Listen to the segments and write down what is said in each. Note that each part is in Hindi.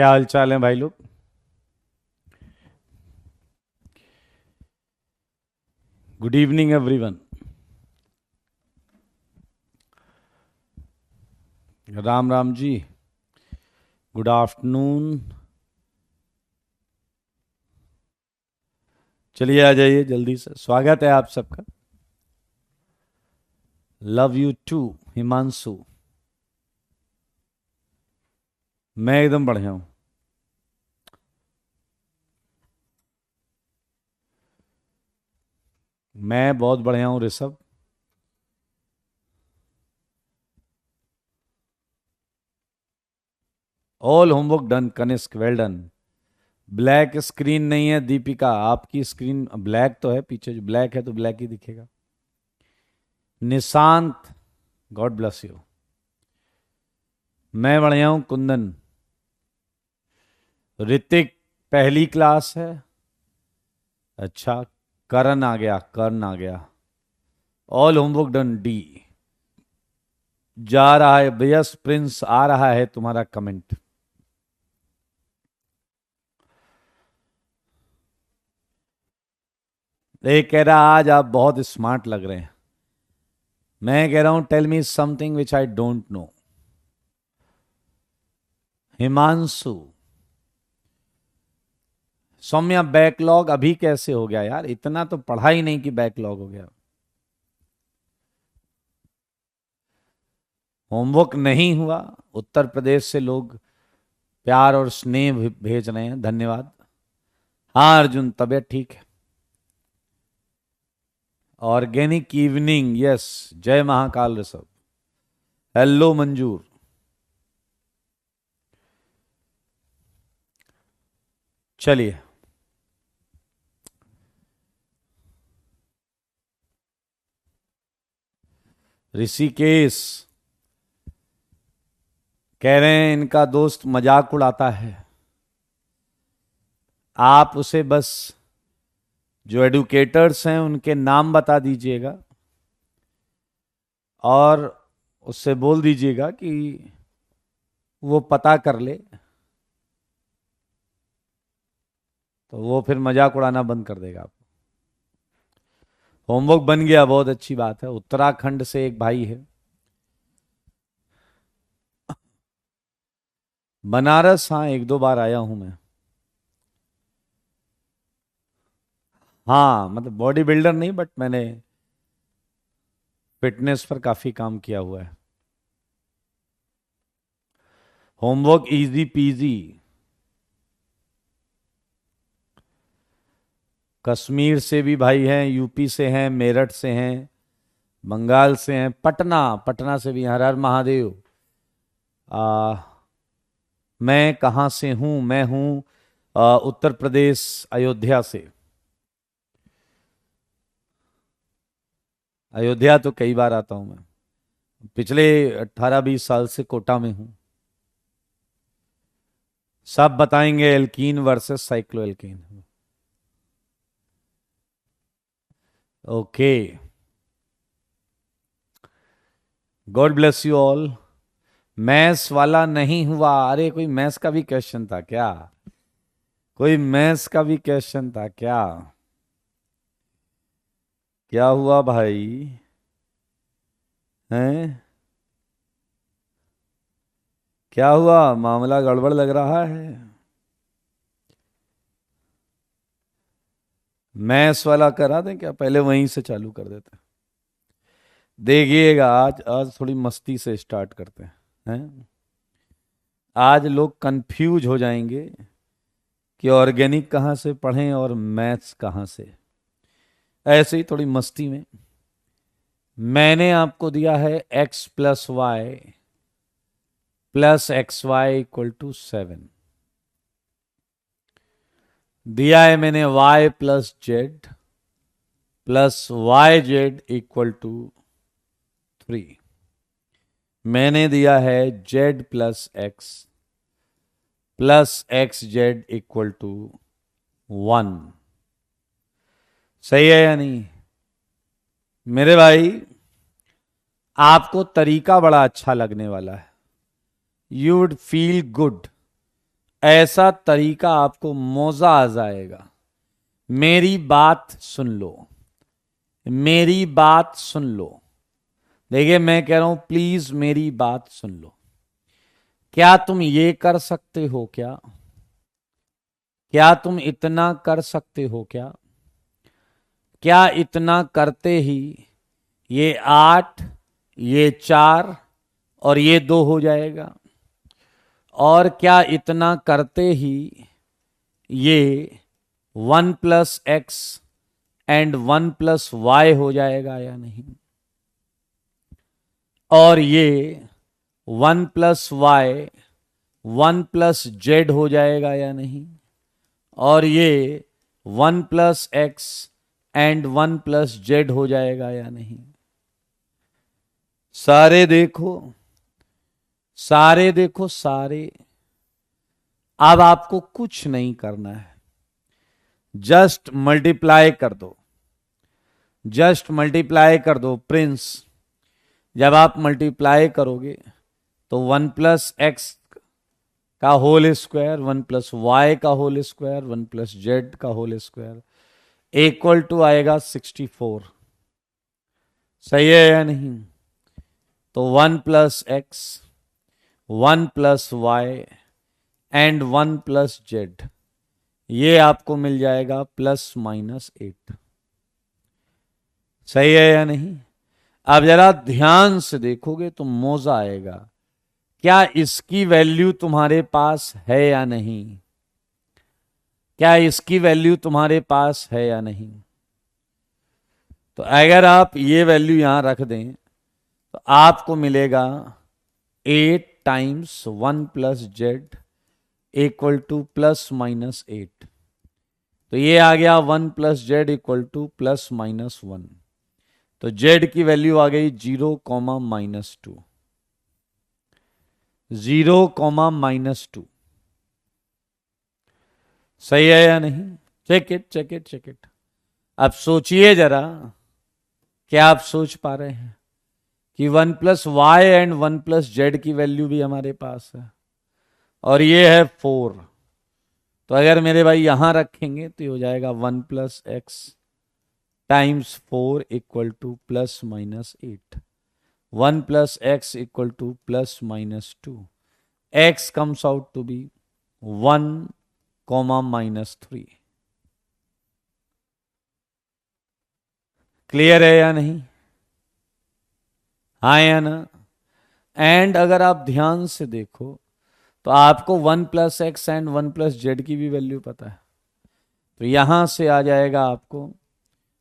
क्या हाल चाल है भाई लोग। Good evening everyone. Ram Ram ji. Good afternoon. चलिए आ जाइए जल्दी से, स्वागत है आप सबका। Love you too Himanshu. मैं एकदम बढ़िया हूं। मैं बहुत बढ़िया हूं Rishabh. All homework done Kanishk, well done. Black screen नहीं है दीपिका, आपकी स्क्रीन ब्लैक तो है, पीछे जो ब्लैक है तो ब्लैक ही दिखेगा। Nishant, God bless you. मैं बढ़िया हूं कुंदन। ऋतिक, पहली क्लास है। अच्छा, करण आ गया, करण आ गया। All homework done D. जा रहा है यस प्रिंस, आ रहा है तुम्हारा कमेंट। एक कह रहा आज आप बहुत स्मार्ट लग रहे हैं। मैं कह रहा हूं tell me something which I don't know. Himanshu, Saumya backlog अभी कैसे हो गया यार, इतना तो पढ़ा ही नहीं कि बैकलॉग हो गया। होमवर्क नहीं हुआ। उत्तर प्रदेश से लोग प्यार और स्नेह भेज रहे हैं, धन्यवाद। हाँ अर्जुन, तबीयत ठीक है। Organic evening, yes. जय महाकाल ऋषभ। हेलो मंजूर। चलिए, ऋषिकेश कह रहे हैं इनका दोस्त मजाक उड़ाता है। आप उसे बस जो एडुकेटर्स हैं उनके नाम बता दीजिएगा और उससे बोल दीजिएगा कि वो पता कर ले, तो वो फिर मजाक उड़ाना बंद कर देगा आप। होमवर्क बन गया, बहुत अच्छी बात है। उत्तराखंड से एक भाई है। बनारस, हाँ एक दो बार आया हूं मैं। हाँ मतलब बॉडी बिल्डर नहीं, बट मैंने फिटनेस पर काफी काम किया हुआ है। Homework easy PG. कश्मीर से भी भाई हैं, यूपी से हैं, मेरठ से हैं, बंगाल से हैं, पटना, पटना से भी, हर हर महादेव। आ, मैं कहाँ से हूँ? मैं हूँ उत्तर प्रदेश, अयोध्या से। अयोध्या तो कई बार आता हूं मैं। पिछले 18-20 साल से कोटा में हूं। सब बताएंगे alkene versus cyclo alkene. Okay, God bless you all. Maths वाला नहीं हुआ? अरे कोई मैथ्स का भी क्वेश्चन था क्या? कोई मैथ्स का भी क्वेश्चन था क्या? क्या हुआ भाई? हैं? क्या हुआ? मामला गड़बड़ लग रहा है। मैथ्स वाला करा दें क्या? पहले वहीं से चालू कर देते हैं। देखिएगा, आज आज थोड़ी मस्ती से स्टार्ट करते हैं। आज लोग कंफ्यूज हो जाएंगे कि ऑर्गेनिक कहाँ से पढ़ें और मैथ्स कहाँ से। ऐसे ही थोड़ी मस्ती में मैंने आपको दिया है x+y+xy=7। दिया है मैंने y+z+yz=3। मैंने दिया है z+x+xz=1। सही है या नहीं मेरे भाई? आपको तरीका बड़ा अच्छा लगने वाला है। यू वुड फील गुड ऐसा तरीका आपको मौजा आ जाएगा। मेरी बात सुन लो, मेरी बात सुन लो। देखिए मैं कह रहा हूं प्लीज मेरी बात सुन लो। क्या तुम ये कर सकते हो क्या? क्या तुम इतना कर सकते हो क्या? क्या इतना करते ही ये 8, ये 4 और ये 2 हो जाएगा? और क्या इतना करते ही ये 1 + x एंड 1 + y हो जाएगा या नहीं? और ये 1 + y 1 + z हो जाएगा या नहीं? और ये 1 + x एंड 1 + z हो जाएगा या नहीं? सारे देखो, सारे देखो, सारे। अब आपको कुछ नहीं करना है, जस्ट मल्टीप्लाई कर दो, जस्ट मल्टीप्लाई कर दो प्रिंस। जब आप मल्टीप्लाई करोगे तो 1 + x का होल स्क्वायर, 1 + y का होल स्क्वायर, 1 + z का होल स्क्वायर इक्वल टू आएगा 64। सही है या नहीं? तो 1 + x 1 + y एंड 1 + z, ये आपको मिल जाएगा +−8। सही है या नहीं? अब जरा ध्यान से देखोगे तो मौजा आएगा। क्या इसकी वैल्यू तुम्हारे पास है या नहीं? क्या इसकी वैल्यू तुम्हारे पास है या नहीं? तो अगर आप ये वैल्यू यहां रख दें तो आपको मिलेगा 8 × 1 + z इक्वल टू +−8। तो ये आ गया 1 + z इक्वल टू +−1। तो z की वैल्यू आ गई 0, -2, 0, -2। सही है या नहीं? Check it, check it, check it. अब सोचिए जरा, क्या आप सोच पा रहे हैं कि 1 + y एंड 1 + z की वैल्यू भी हमारे पास है और ये है 4। तो अगर मेरे भाई यहां रखेंगे तो ये हो जाएगा 1 + x times 4 equal to +−8। 1 + x equal to +−2। x comes out to be 1, -3। Clear है या नहीं? हाँ या ना? एंड अगर आप ध्यान से देखो तो आपको 1 + x एंड 1 + z की भी वैल्यू पता है। तो यहां से आ जाएगा आपको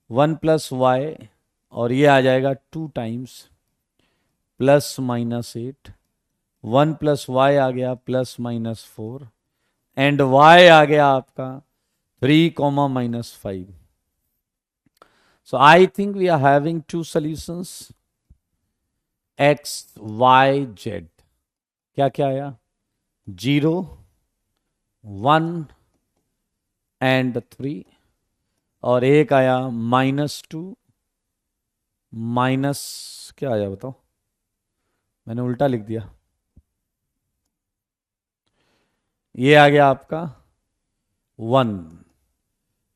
1 + y और ये आ जाएगा 2 टाइम्स +−8। 1 + y आ गया +−4 एंड y आ गया आपका 3, -5। So I think we are having two solutions, x, y, z। क्या क्या आया? 0, 1 एंड 3 और एक आया -2 माइनस, क्या आया बताओ? मैंने उल्टा लिख दिया। ये आ गया आपका 1,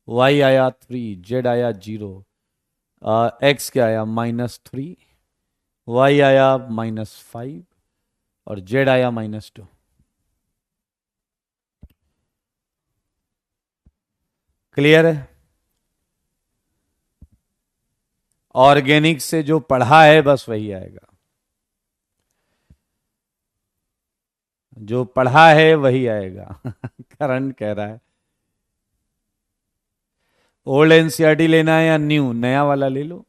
y आया 3, z आया 0, x क्या आया -3, y आया -5 और z आया -2। क्लियर है? ऑर्गेनिक से जो पढ़ा है बस वही आएगा, जो पढ़ा है वही आएगा। करण कह रहा है ओल्ड एनसीईआरटी लेना है या न्यू, नया वाला ले लो।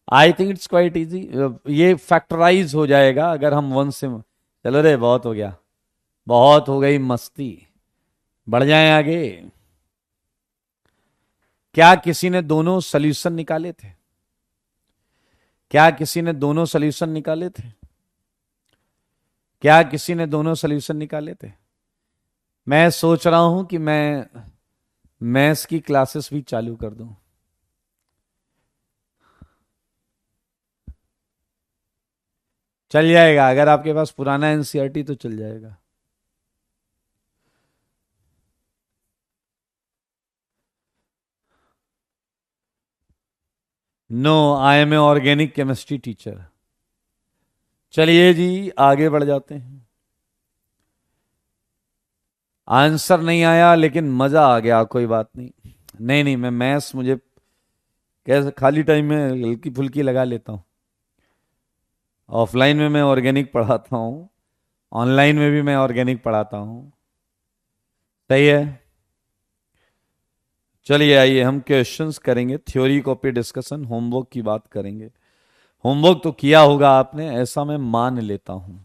I think it's quite easy. ये फैक्टराइज हो जाएगा अगर हम 1 से। चलो रे, बहुत हो गया, बहुत हो गई मस्ती, बढ़ जाएं आगे। क्या किसी ने दोनों सॉल्यूशन निकाले थे? क्या किसी ने दोनों सॉल्यूशन निकाले थे? क्या किसी ने दोनों सॉल्यूशन निकाले थे? मैं सोच रहा हूं कि मैं मैथ्स की क्लासेस भी चालू कर दूं। चल जाएगा, अगर आपके पास पुराना एनसीईआरटी तो चल जाएगा। No, I am a organic chemistry teacher. चलिए जी, आगे बढ़ जाते हैं। आंसर नहीं आया लेकिन मजा आ गया, कोई बात नहीं। नहीं नहीं, मैं मैथ्स मुझे कैसे खाली टाइम में हल्की फुल्की लगा लेता हूँ। ऑफलाइन में मैं ऑर्गेनिक पढ़ाता हूँ, ऑनलाइन में भी मैं ऑर्गेनिक पढ़ाता हूँ। सही है। चलिए आइए हम क्वेश्चंस करेंगे, थ्योरी कॉपी डिस्कशन, होमवर्क की बात करेंगे। होमवर्क तो किया होगा आपने, ऐसा मैं मान लेता हूं।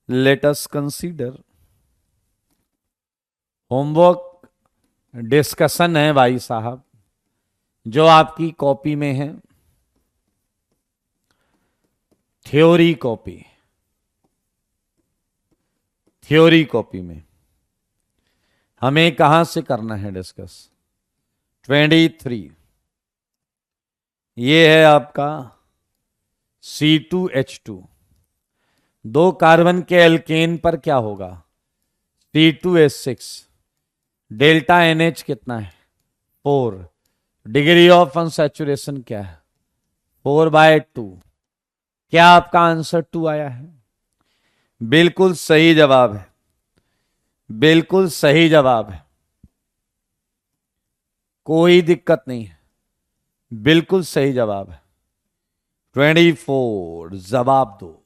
Let us consider. Homework discussion है भाई साहब, जो आपकी कॉपी में है, थ्योरी कॉपी। थ्योरी कॉपी में हमें कहां से करना है डिस्कस? 23। ये है आपका C2H2। दो कार्बन के एल्केन पर क्या होगा? C2H6। डेल्टा NH कितना है? 4। डिग्री ऑफ अनसैचुरेशन क्या है? 4/2। क्या आपका आंसर 2 आया है? बिल्कुल सही जवाब है, बिल्कुल सही जवाब है, कोई दिक्कत नहीं है, बिल्कुल सही जवाब है। 24 जवाब दो।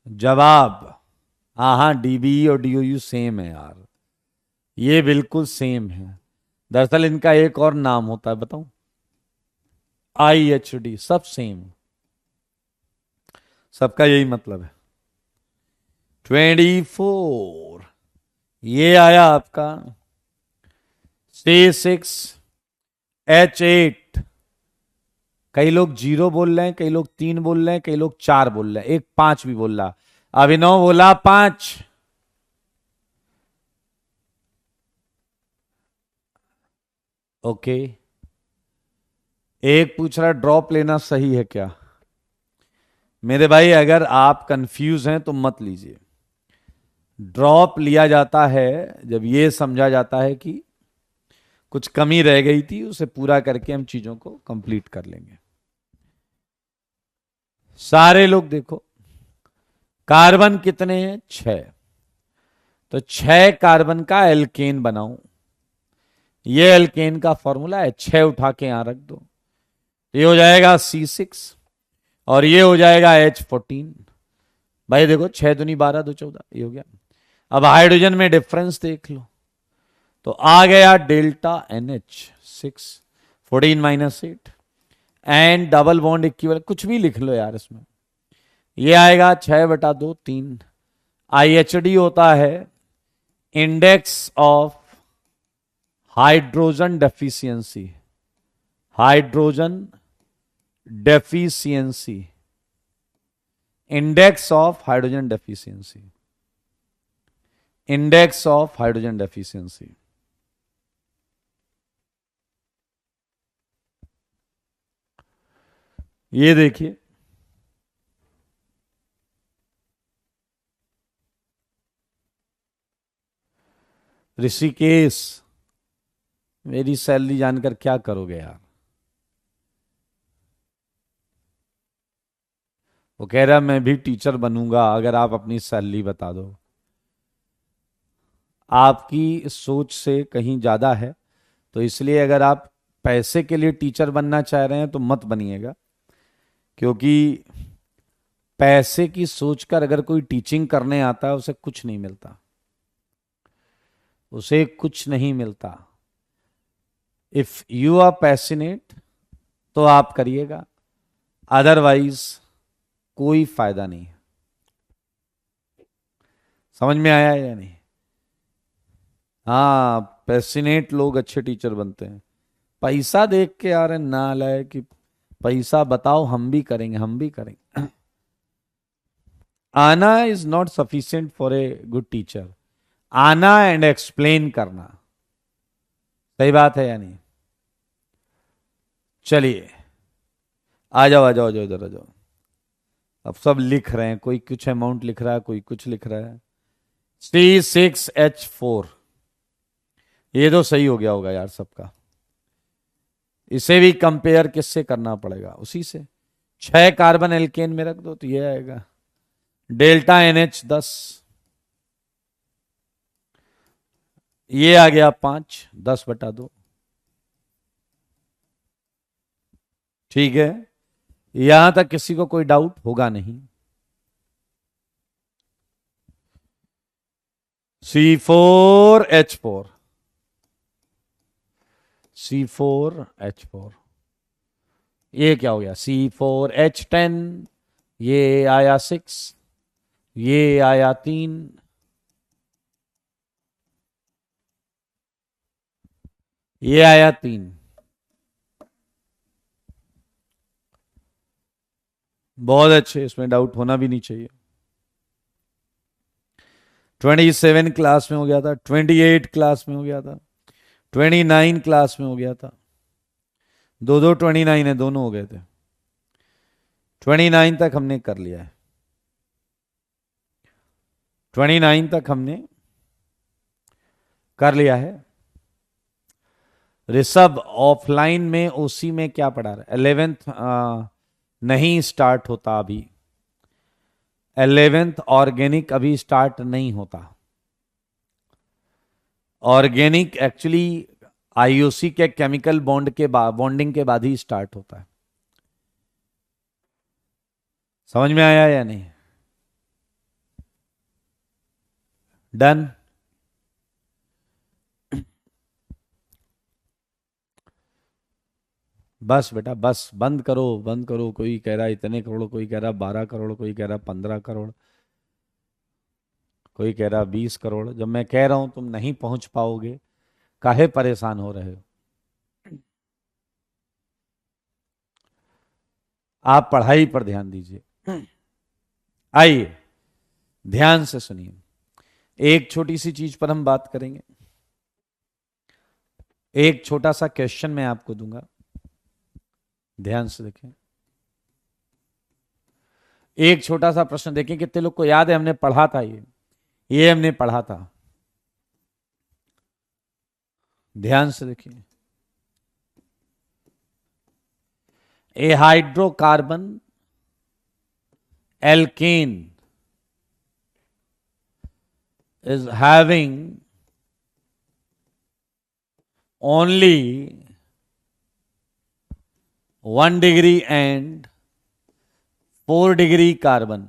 जवाब, हाँ हाँ, डीबीई और डीओयू सेम है यार, ये बिल्कुल सेम है। दरअसल इनका एक और नाम होता है, बताऊं? IHD। सब सेम, सबका यही मतलब है। 24। ये आया आपका C6H8। कई लोग 0 बोल रहे हैं, कई लोग 3 बोल रहे हैं, कई लोग 4 बोल रहे हैं, एक 5 भी बोल रहा। अभिनव बोला 5। ओके। एक पूछ रहा ड्रॉप लेना सही है क्या? मेरे भाई अगर आप कंफ्यूज हैं तो मत लीजिए। ड्रॉप लिया जाता है जब ये समझा जाता है कि कुछ कमी रह गई थी, उसे पूरा करके हम चीजों को कंप्लीट कर लेंगे। सारे लोग देखो, कार्बन कितने हैं? 6। तो 6 कार्बन का एल्केन बनाऊं, ये एल्केन का फॉर्मूला है, 6 उठा के यहां रख दो, ये हो जाएगा C6 और ये हो जाएगा H14। भाई देखो, 6 दूनी 12, 2 14, ये हो गया। अब हाइड्रोजन में डिफरेंस देख लो, तो आ गया delta NH6, 14-8 and double bond equivalent, कुछ भी लिख लो यार इसमें। ये आएगा 6/2, 3। IHD होता है index of hydrogen deficiency. Hydrogen deficiency, index of hydrogen deficiency, index of hydrogen deficiency. ये देखिए, ऋषिकेश, मेरी सैलरी जानकर क्या करोगे यार? वो कह रहा मैं भी टीचर बनूंगा अगर आप अपनी सैलरी बता दो। आपकी सोच से कहीं ज्यादा है, तो इसलिए अगर आप पैसे के लिए टीचर बनना चाह रहे हैं तो मत बनिएगा, क्योंकि पैसे की सोचकर अगर कोई टीचिंग करने आता है उसे कुछ नहीं मिलता, उसे कुछ नहीं मिलता। इफ यू आर पैशनेट तो आप करिएगा, अदरवाइज कोई फायदा नहीं है। समझ में आया या नहीं? हाँ, पैशनेट लोग अच्छे टीचर बनते हैं। पैसा देख के आ रहे ना लाए कि पैसा बताओ, हम भी करेंगे, हम भी करेंगे। आना is not sufficient for a good teacher. आना एंड एक्सप्लेन करना, सही बात है या नहीं? चलिए आ जाओ आ जाओ आ जाओ, इधर आ जाओ। अब सब लिख रहे हैं, कोई कुछ अमाउंट लिख रहा है, कोई कुछ लिख रहा है। C6H4, ये तो सही हो गया होगा यार सबका। इसे भी कंपेयर किससे करना पड़ेगा? उसी से। 6 कार्बन एल्केन में रख दो तो ये आएगा डेल्टा NH10। ये आ गया 5, 10/2। ठीक है, यहां तक किसी को कोई डाउट होगा नहीं। C4H4, C4H4, ये क्या हो गया? C4H10, ये आया 6, ये आया 3, ये आया 3। बहुत अच्छे, इसमें डाउट होना भी नहीं चाहिए। 27 क्लास में हो गया था, 28 क्लास में हो गया था, 29 क्लास में हो गया था। दो दो 29 है, दोनों हो गए थे। 29 तक हमने कर लिया है, 29 तक हमने कर लिया है। ऋषभ ऑफलाइन में उसी में क्या पढ़ा रहा है? 11th नहीं स्टार्ट होता अभी, 11th ऑर्गेनिक अभी स्टार्ट नहीं होता। ऑर्गेनिक एक्चुअली IUC के केमिकल बॉन्डिंग के बाद ही स्टार्ट होता है। समझ में आया या नहीं? डन। बस बेटा बस, बंद करो बंद करो। कोई कह रहा है इतने करोड़, कोई कह रहा 12 करोड़, कोई कह रहा 15 करोड़, कोई कह रहा 20 करोड़। जब मैं कह रहा हूं तुम नहीं पहुंच पाओगे, काहे परेशान हो रहे हो? आप पढ़ाई पर ध्यान दीजिए। आइए ध्यान से सुनिए, एक छोटी सी चीज पर हम बात करेंगे। एक छोटा सा क्वेश्चन मैं आपको दूंगा, ध्यान से देखें। एक छोटा सा प्रश्न देखें, कितने लोग को याद है हमने पढ़ा था ये हमने पढ़ा था। ध्यान से देखिए। A hydrocarbon alkane is having only 1 degree and 4 degree carbon,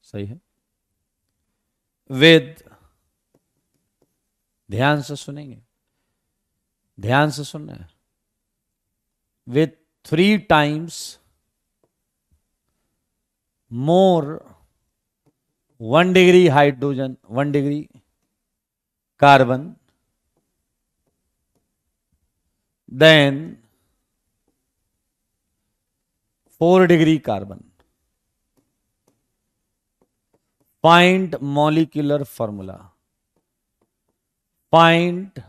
सही है, विद, ध्यान से सुनेंगे, ध्यान से सुनना है, with 3 times more 1 degree hydrogen, 1 degree carbon than 4 degree carbon. Find molecular formula, find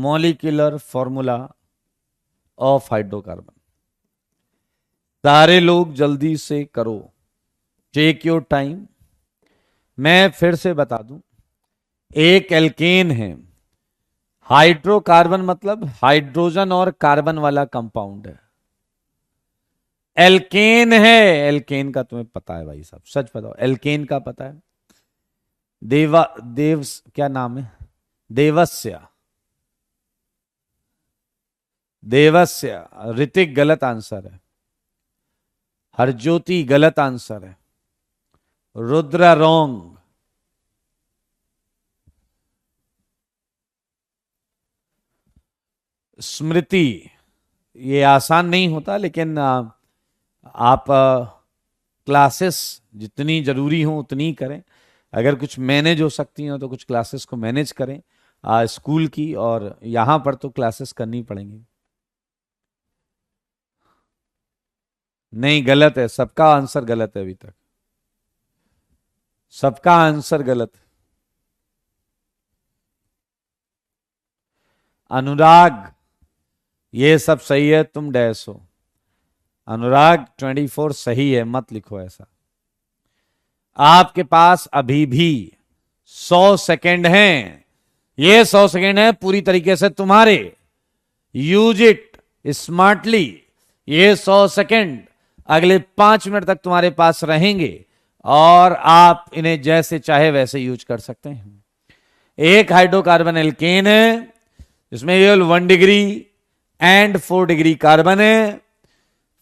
molecular formula of hydrocarbon. सारे लोग जल्दी से करो, टेक योर टाइम। मैं फिर से बता दूं, एक एल्केन है, हाइड्रोकार्बन मतलब हाइड्रोजन और कार्बन वाला कंपाउंड है। एल्केन है, एल्केन का तुम्हें पता है भाई साहब, सच बताओ, एल्केन का पता है? देव क्या नाम है? देवस्य, देवस्य। ऋतिक गलत आंसर है, हरज्योति गलत आंसर है, रुद्रा रॉन्ग, स्मृति। ये आसान नहीं होता, लेकिन आप क्लासेस जितनी जरूरी हो उतनी ही करें। अगर कुछ मैनेज हो सकती हो तो कुछ क्लासेस को मैनेज करें स्कूल की, और यहां पर तो क्लासेस करनी पड़ेंगी। नहीं, गलत है, सबका आंसर गलत है अभी तक, सबका आंसर गलत। अनुराग, ये सब सही है, तुम डैश हो। अनुराग 24 सही है, मत लिखो ऐसा। आपके पास अभी भी 100 सेकेंड हैं। ये 100 सेकेंड है पूरी तरीके से तुम्हारे। Use it smartly. ये 100 सेकेंड अगले 5 मिनट तक तुम्हारे पास रहेंगे और आप इन्हें जैसे चाहे वैसे यूज कर सकते हैं। एक हाइड्रोकार्बन एल्केन है जिसमें केवल 1 डिग्री एंड 4 डिग्री कार्बन है।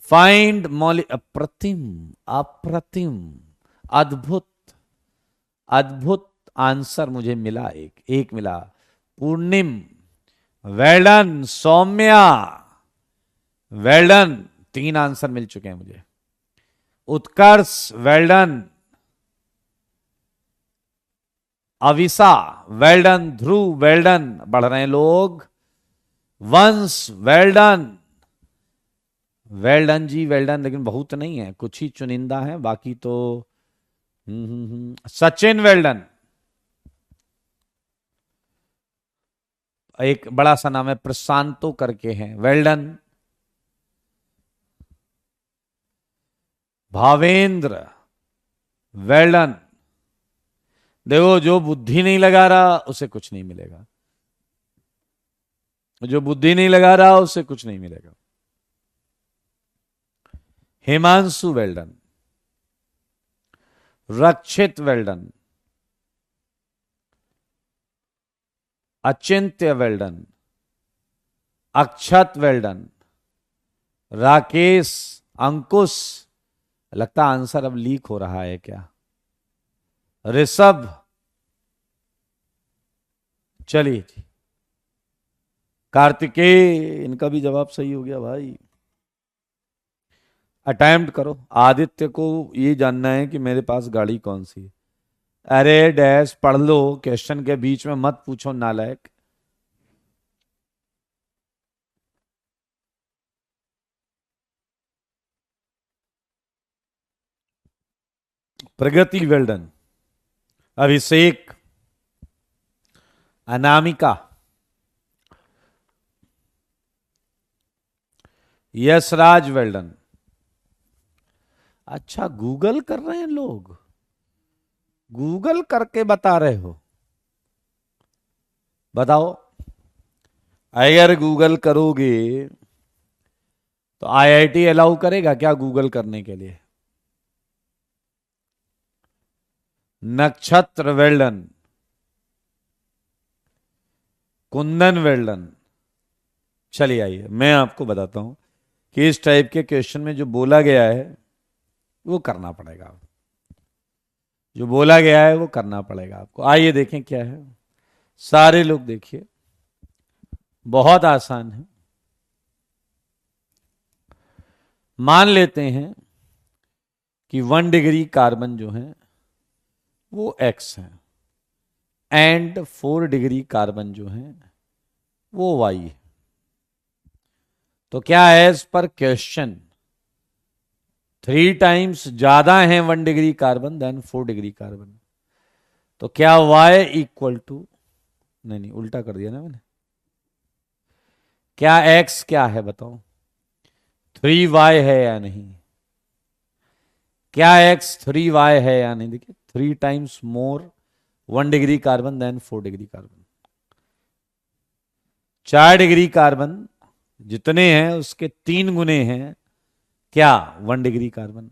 फाइंड अप्रतिम, अप्रतिम, अद्भुत, अद्भुत आंसर मुझे मिला। एक मिला। पूर्णिम, वेल्डन। सौम्या, वेल्डन। 3 आंसर मिल चुके हैं मुझे। उत्कर्ष, वेल्डन। अविसा, वेल्डन। ध्रुव, वेल्डन। बढ़ रहे हैं लोग। वंश, वेल्डन। वेल्डन जी, वेल्डन, लेकिन बहुत नहीं है, कुछ ही चुनिंदा है, बाकी तो सचिन, वेल्डन। एक बड़ा सा नाम है प्रशांतो करके है, वेल्डन। भावेंद्र, वेल्डन। देखो, जो बुद्धि नहीं लगा रहा उसे कुछ नहीं मिलेगा। जो बुद्धि नहीं लगा रहा उसे कुछ नहीं मिलेगा। हिमांशु, वेल्डन। रक्षित, वेल्डन। अचिंत्य, वेल्डन। अक्षत, वेल्डन। राकेश, अंकुश। लगता आंसर अब लीक हो रहा है क्या? ऋषभ। चलिए जी, कार्तिकेय, इनका भी जवाब सही हो गया भाई। अटेम्प्ट करो। आदित्य को ये जानना है कि मेरे पास गाड़ी कौन सी है। अरे डैश पढ़ लो, क्वेश्चन के बीच में मत पूछो नालायक। प्रगति, वेल्डन। अभिषेक, अनामिका, यशराज, वेल्डन। अच्छा, गूगल कर रहे हैं लोग, गूगल करके बता रहे हो। बताओ, अगर गूगल करोगे तो आईआईटी अलाउ करेगा क्या गूगल करने के लिए? नक्षत्र, वेल्डन। कुंदन, वेल्डन। चलिए आइए, मैं आपको बताता हूं कि इस टाइप के क्वेश्चन में जो बोला गया है वो करना पड़ेगा। जो बोला गया है वो करना पड़ेगा आपको। आइए देखें क्या है। सारे लोग देखिए, बहुत आसान है। मान लेते हैं कि 1 डिग्री कार्बन जो है वो X है एंड 4 डिग्री कार्बन जो है वो Y है। तो क्या है एज पर क्वेश्चन 3 टाइम्स ज्यादा है 1 degree carbon than 4 degree carbon. तो क्या Y इक्वल टू, नहीं उल्टा कर दिया ना मैंने। क्या X क्या है बताओ? 3Y है या नहीं? क्या X 3Y है या नहीं? देखिए, 3 times more 1 degree carbon than 4 degree carbon. 4 degree carbon जितने हैं उसके 3 गुने हैं क्या 1 डिग्री कार्बन।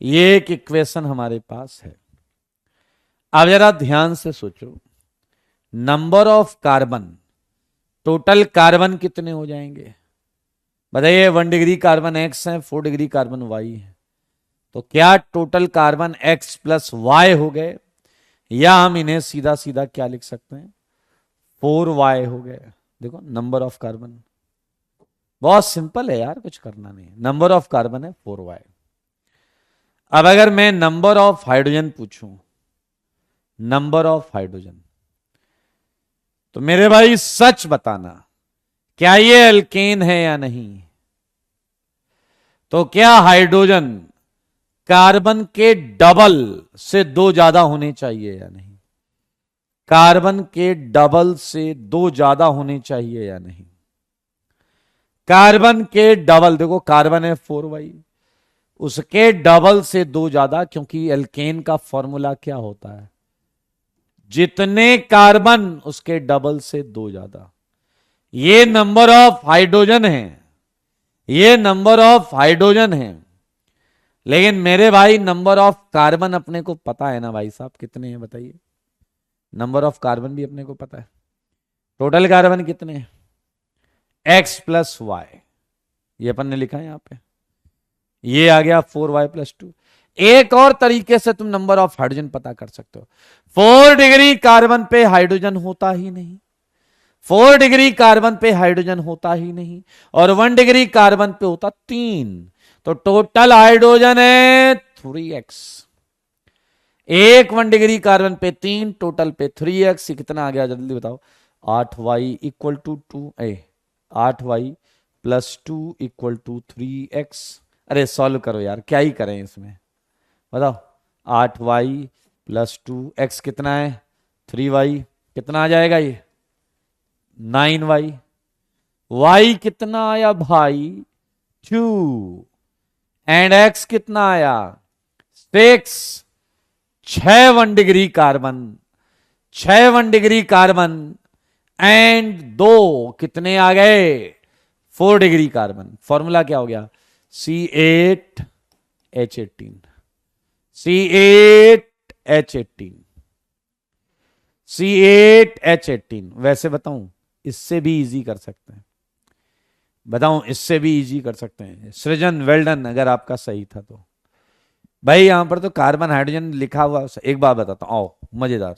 ये एक इक्वेशन हमारे पास है। अब जरा ध्यान से सोचो, number of carbon, total carbon कितने हो जाएंगे बताइए? 1 डिग्री कार्बन X है, 4 डिग्री कार्बन Y है। तो क्या total carbon X plus Y हो गए, या हम इन्हें सीधा सीधा क्या लिख सकते हैं? 4Y हो गए। देखो, नंबर ऑफ कार्बन बहुत सिंपल है यार, कुछ करना नहीं। नंबर ऑफ कार्बन है 4Y। अब अगर मैं नंबर ऑफ हाइड्रोजन पूछूं, नंबर ऑफ हाइड्रोजन, तो मेरे भाई सच बताना, क्या ये एल्केन है या नहीं? तो क्या हाइड्रोजन कार्बन के डबल से 2 ज्यादा होने चाहिए या नहीं? कार्बन के डबल से 2 ज्यादा होने चाहिए या नहीं? कार्बन के डबल, देखो कार्बन है 4y, उसके डबल से 2 ज्यादा, क्योंकि एल्केन का फॉर्मूला क्या होता है, जितने कार्बन उसके डबल से 2 ज्यादा। ये नंबर ऑफ हाइड्रोजन है, ये नंबर ऑफ हाइड्रोजन है, लेकिन मेरे भाई नंबर ऑफ कार्बन अपने को पता है ना भाई साहब, कितने हैं बताइए। नंबर ऑफ कार्बन भी अपने को पता है। टोटल कार्बन कितने हैं, x+y, ये अपन ने लिखा है यहां पे, ये आ गया 4y+2। एक और तरीके से तुम नंबर ऑफ हाइड्रोजन पता कर सकते हो। 4 डिग्री कार्बन पे हाइड्रोजन होता ही नहीं, 4 डिग्री कार्बन पे हाइड्रोजन होता ही नहीं, और 1 डिग्री कार्बन पे होता 3, तो टोटल हाइड्रोजन है 3x। एक 1 डिग्री कार्बन पे 3, टोटल पे 3x, कितना आ गया जल्दी बताओ। 8y equal to 3x। अरे सॉल्व करो यार, क्या ही करें इसमें, बताओ। 8y+2x कितना है, 3y, कितना आ जाएगा ये, 9y। y कितना आया भाई, 2, एंड x कितना आया, 6। 6 1 degree carbon, 6 1 degree carbon, and 2 कितने आ गए, 4 डिग्री कार्बन। फॉर्मूला क्या हो गया, C8H18, C8H18, C8H18। वैसे बताऊं, इससे भी इजी कर सकते हैं, बताऊं इससे भी इजी कर सकते हैं। सृजन वेल्डन, अगर आपका सही था तो। भाई यहां पर तो कार्बन हाइड्रोजन लिखा हुआ, एक बात बताता हूं, आओ मजेदार।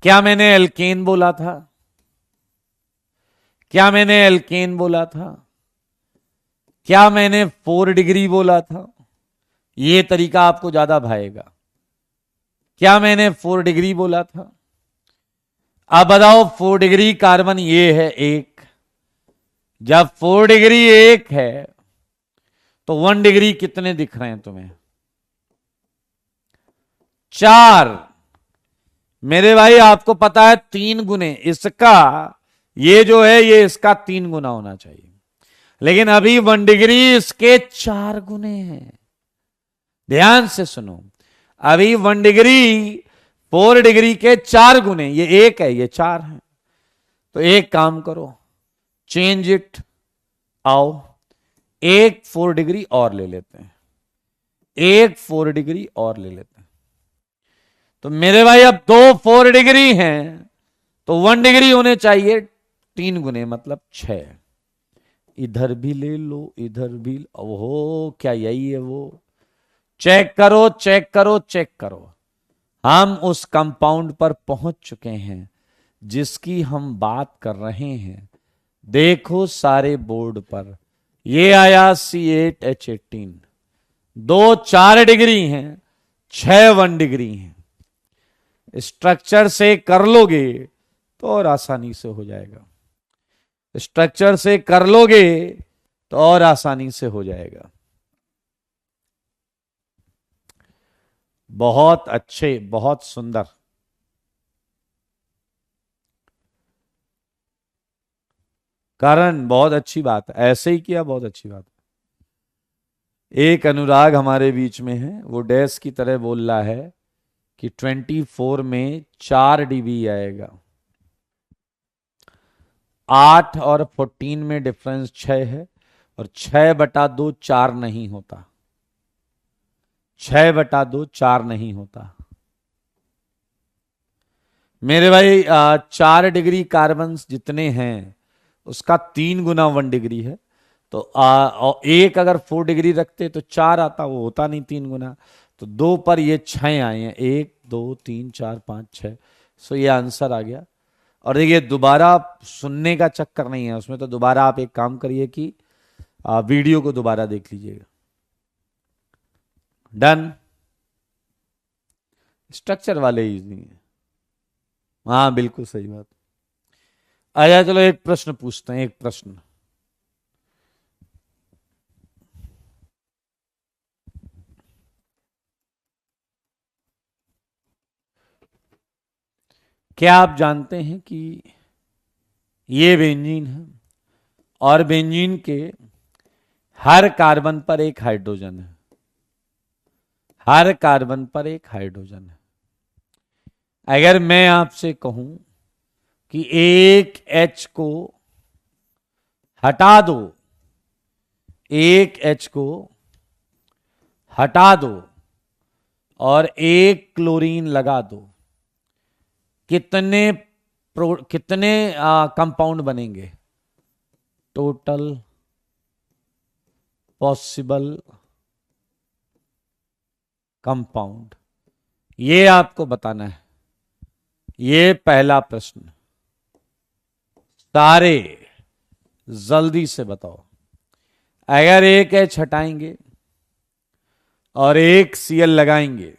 क्या मैंने एल्केन बोला था, क्या मैंने एल्केन बोला था, क्या मैंने 4 डिग्री बोला था, ये तरीका आपको ज्यादा भाएगा। क्या मैंने 4 डिग्री बोला था, अब बताओ 4 डिग्री कार्बन ये है 1, जब 4 डिग्री 1 है तो 1 डिग्री कितने दिख रहे हैं तुम्हें, 4। मेरे भाई आपको पता है 3 गुने इसका, ये जो है ये इसका 3 गुना होना चाहिए, लेकिन अभी 1 डिग्री इसके 4 गुने हैं। ध्यान से सुनो, अभी 1 डिग्री 4 डिग्री के 4 गुने, ये 1 है ये 4 है, तो एक काम करो, चेंज इट, आओ एक 4 डिग्री और ले लेते हैं, एक 4 डिग्री और ले लेते हैं। तो मेरे भाई अब 2 4 डिग्री हैं, तो 1 डिग्री होने चाहिए 3 गुने, मतलब 6। इधर भी ले लो, इधर भी, ओहो क्या यही है वो, चेक करो चेक करो चेक करो। हम उस कंपाउंड पर पहुंच चुके हैं जिसकी हम बात कर रहे हैं। देखो सारे बोर्ड पर, ये आया C8H18, 2 4 डिग्री हैं, 6 1 डिग्री हैं। स्ट्रक्चर से कर लोगे तो और आसानी से हो जाएगा, स्ट्रक्चर से कर लोगे तो और आसानी से हो जाएगा। बहुत अच्छे, बहुत सुंदर। कारण बहुत अच्छी बात है, ऐसे ही किया, बहुत अच्छी बात है। एक अनुराग हमारे बीच में है, वो डैश की तरह बोल रहा है कि 24 में 4 डीबी आएगा, 8 और 14 में डिफरेंस 6 है, और 6/2 4 नहीं होता, 6/2 4 नहीं होता। मेरे भाई 4 डिग्री कार्बन जितने हैं उसका 3 गुना 1 डिग्री है, तो और एक अगर 4 डिग्री रखते तो 4 आता, वो होता नहीं 3 गुना, तो 2 पर ये 6 आए हैं, 1 2 3 4 5 6, सो ये आंसर आ गया। और देखिए दोबारा सुनने का चक्कर नहीं है उसमें, तो दोबारा आप एक काम करिए कि वीडियो को दोबारा देख लीजिएगा। डन, स्ट्रक्चर वाले इजी है, हाँ बिल्कुल सही बात। आया, चलो एक प्रश्न पूछते हैं, एक प्रश्न। क्या आप जानते हैं कि ये बेंजीन है, और बेंजीन के हर कार्बन पर एक हाइड्रोजन है, हर कार्बन पर एक हाइड्रोजन है। अगर मैं आपसे कहूं कि एक एच को हटा दो, एक एच को हटा दो और एक क्लोरीन लगा दो, कितने कितने कंपाउंड बनेंगे? टोटल पॉसिबल कंपाउंड, ये आपको बताना है। ये पहला प्रश्न, सारे जल्दी से बताओ। अगर एक एच हटाएंगे और एक सीएल लगाएंगे,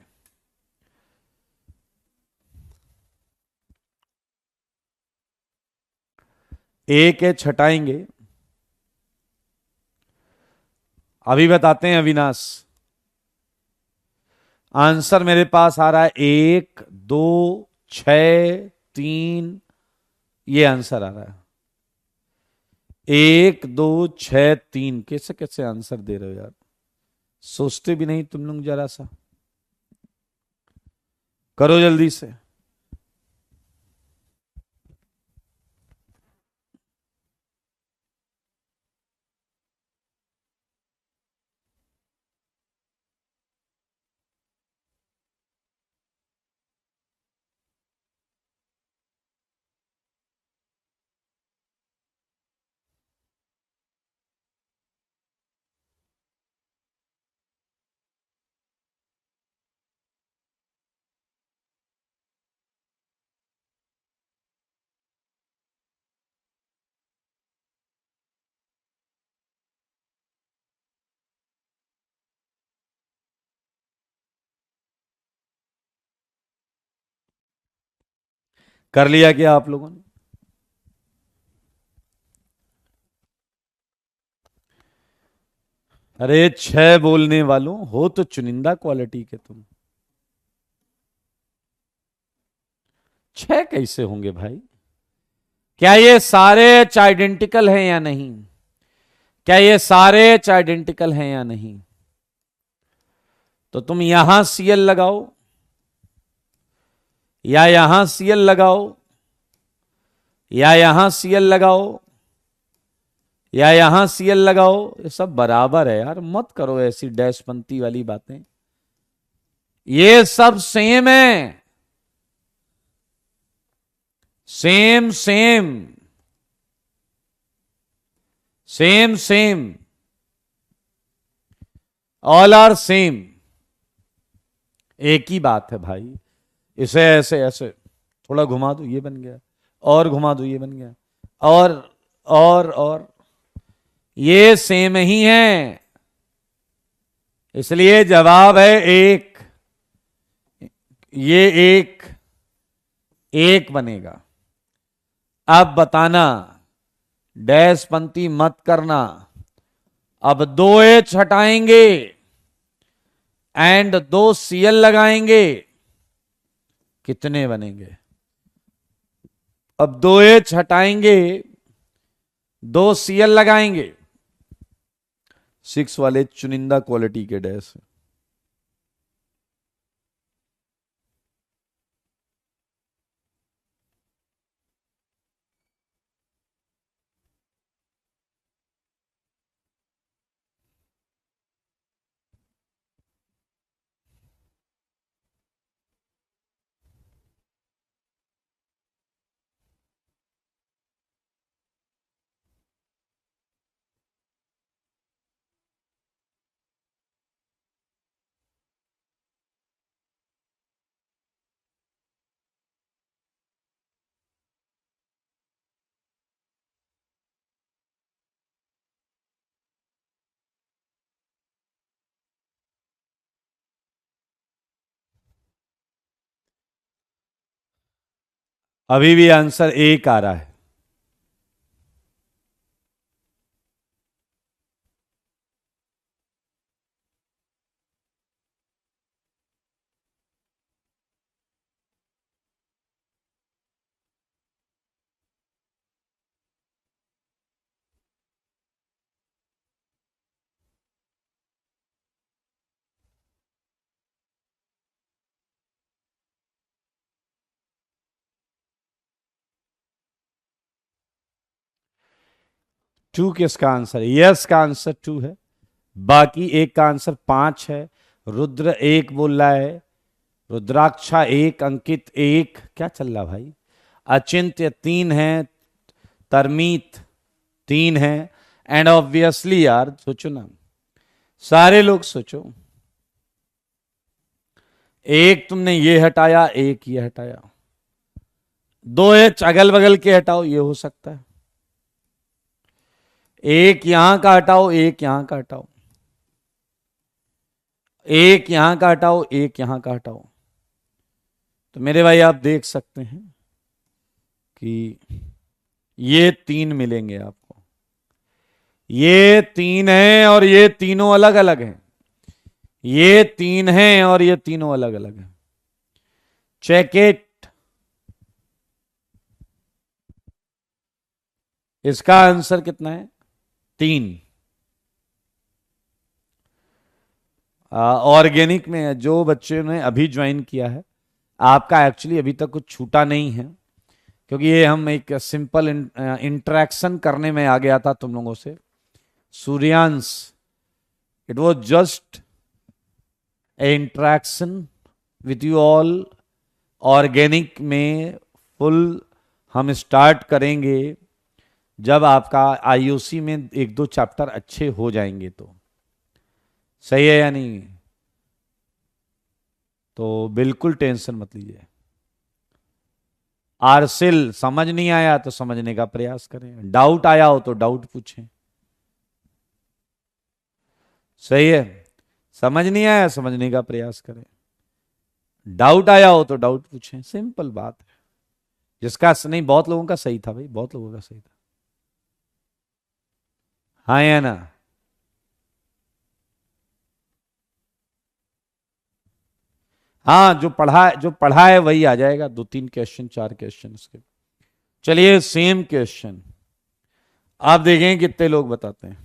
एक एच हटाएंगे, अभी बताते हैं अविनाश। आंसर मेरे पास आ रहा है 1, 2, 6, 3, ये आंसर आ रहा है 1, 2, 6, 3। कैसे कैसे आंसर दे रहे हो यार, सोचते भी नहीं तुम लोग जरा सा। करो जल्दी से। कर लिया क्या आप लोगों ने? अरे 6 बोलने वालों हो तो चुनिंदा क्वालिटी के तुम। 6 कैसे होंगे भाई? क्या ये सारे आइडेंटिकल हैं या नहीं? क्या ये सारे आइडेंटिकल हैं या नहीं? तो तुम यहां सीएल लगाओ या यहां सीएल लगाओ या यहां सीएल लगाओ या यहां सीएल लगाओ, ये सब बराबर है यार। मत करो ऐसी डैशपंती वाली बातें, ये सब सेम है। Same same same same, all are same. एक ही बात है भाई। इसे ऐसे ऐसे थोड़ा घुमा दो, ये बन गया। और घुमा दो, ये बन गया। और और ये सेम ही है, इसलिए जवाब है एक। ये एक एक बनेगा। अब बताना, डैश पंक्ति मत करना। अब 2 एच हटाएंगे एंड 2 सीएल लगाएंगे, कितने बनेंगे? अब 2 एच हटाएंगे, 2 सीएल लगाएंगे, 6 वाले चुनिंदा क्वालिटी के डैश। अभी भी आंसर एक आ रहा है। टू किसका आंसर है? यस का आंसर टू है, बाकी एक का आंसर 5 है। रुद्र एक बोल रहा है, रुद्राक्षा एक, अंकित एक, क्या चल रहा भाई? अचिंत्य 3 है, तरमीत 3 है। एंड ऑब्वियसली यार सोचो ना, सारे लोग सोचो, एक तुमने ये हटाया, एक ये हटाया, 2 एच अगल बगल के हटाओ, ये हो सकता है। एक यहां का हटाओ, एक यहां का हटाओ, एक यहां का हटाओ, एक यहां का हटाओ, तो मेरे भाई आप देख सकते हैं कि ये 3 मिलेंगे आपको। ये 3 है और ये तीनों अलग अलग हैं। ये 3 हैं और ये तीनों अलग अलग हैं। Check it. इसका आंसर कितना है? 3। ऑर्गेनिक में है, जो बच्चे ने अभी ज्वाइन किया है, आपका एक्चुअली अभी तक कुछ छूटा नहीं है, क्योंकि ये हम एक सिंपल इंटरेक्शन करने में आ गया था तुम लोगों से। Suryansh, it was just a interaction with you all. Organic में फुल हम स्टार्ट करेंगे जब आपका आईओसी में 1-2 चैप्टर अच्छे हो जाएंगे तो। सही है या नहीं? तो बिल्कुल टेंशन मत लीजिए। आरसिल, समझ नहीं आया तो समझने का प्रयास करें, डाउट आया हो तो डाउट पूछें। सही है, समझ नहीं आया समझने का प्रयास करें, डाउट आया हो तो डाउट पूछें, सिंपल बात है। जिसका नहीं, बहुत लोगों का सही था भाई, बहुत लोगों का सही था। हाँ या ना? हाँ, जो पढ़ा है वही आ जाएगा, 2-3 क्वेश्चन 4 क्वेश्चन उसके। चलिए सेम क्वेश्चन, आप देखें कितने लोग बताते हैं।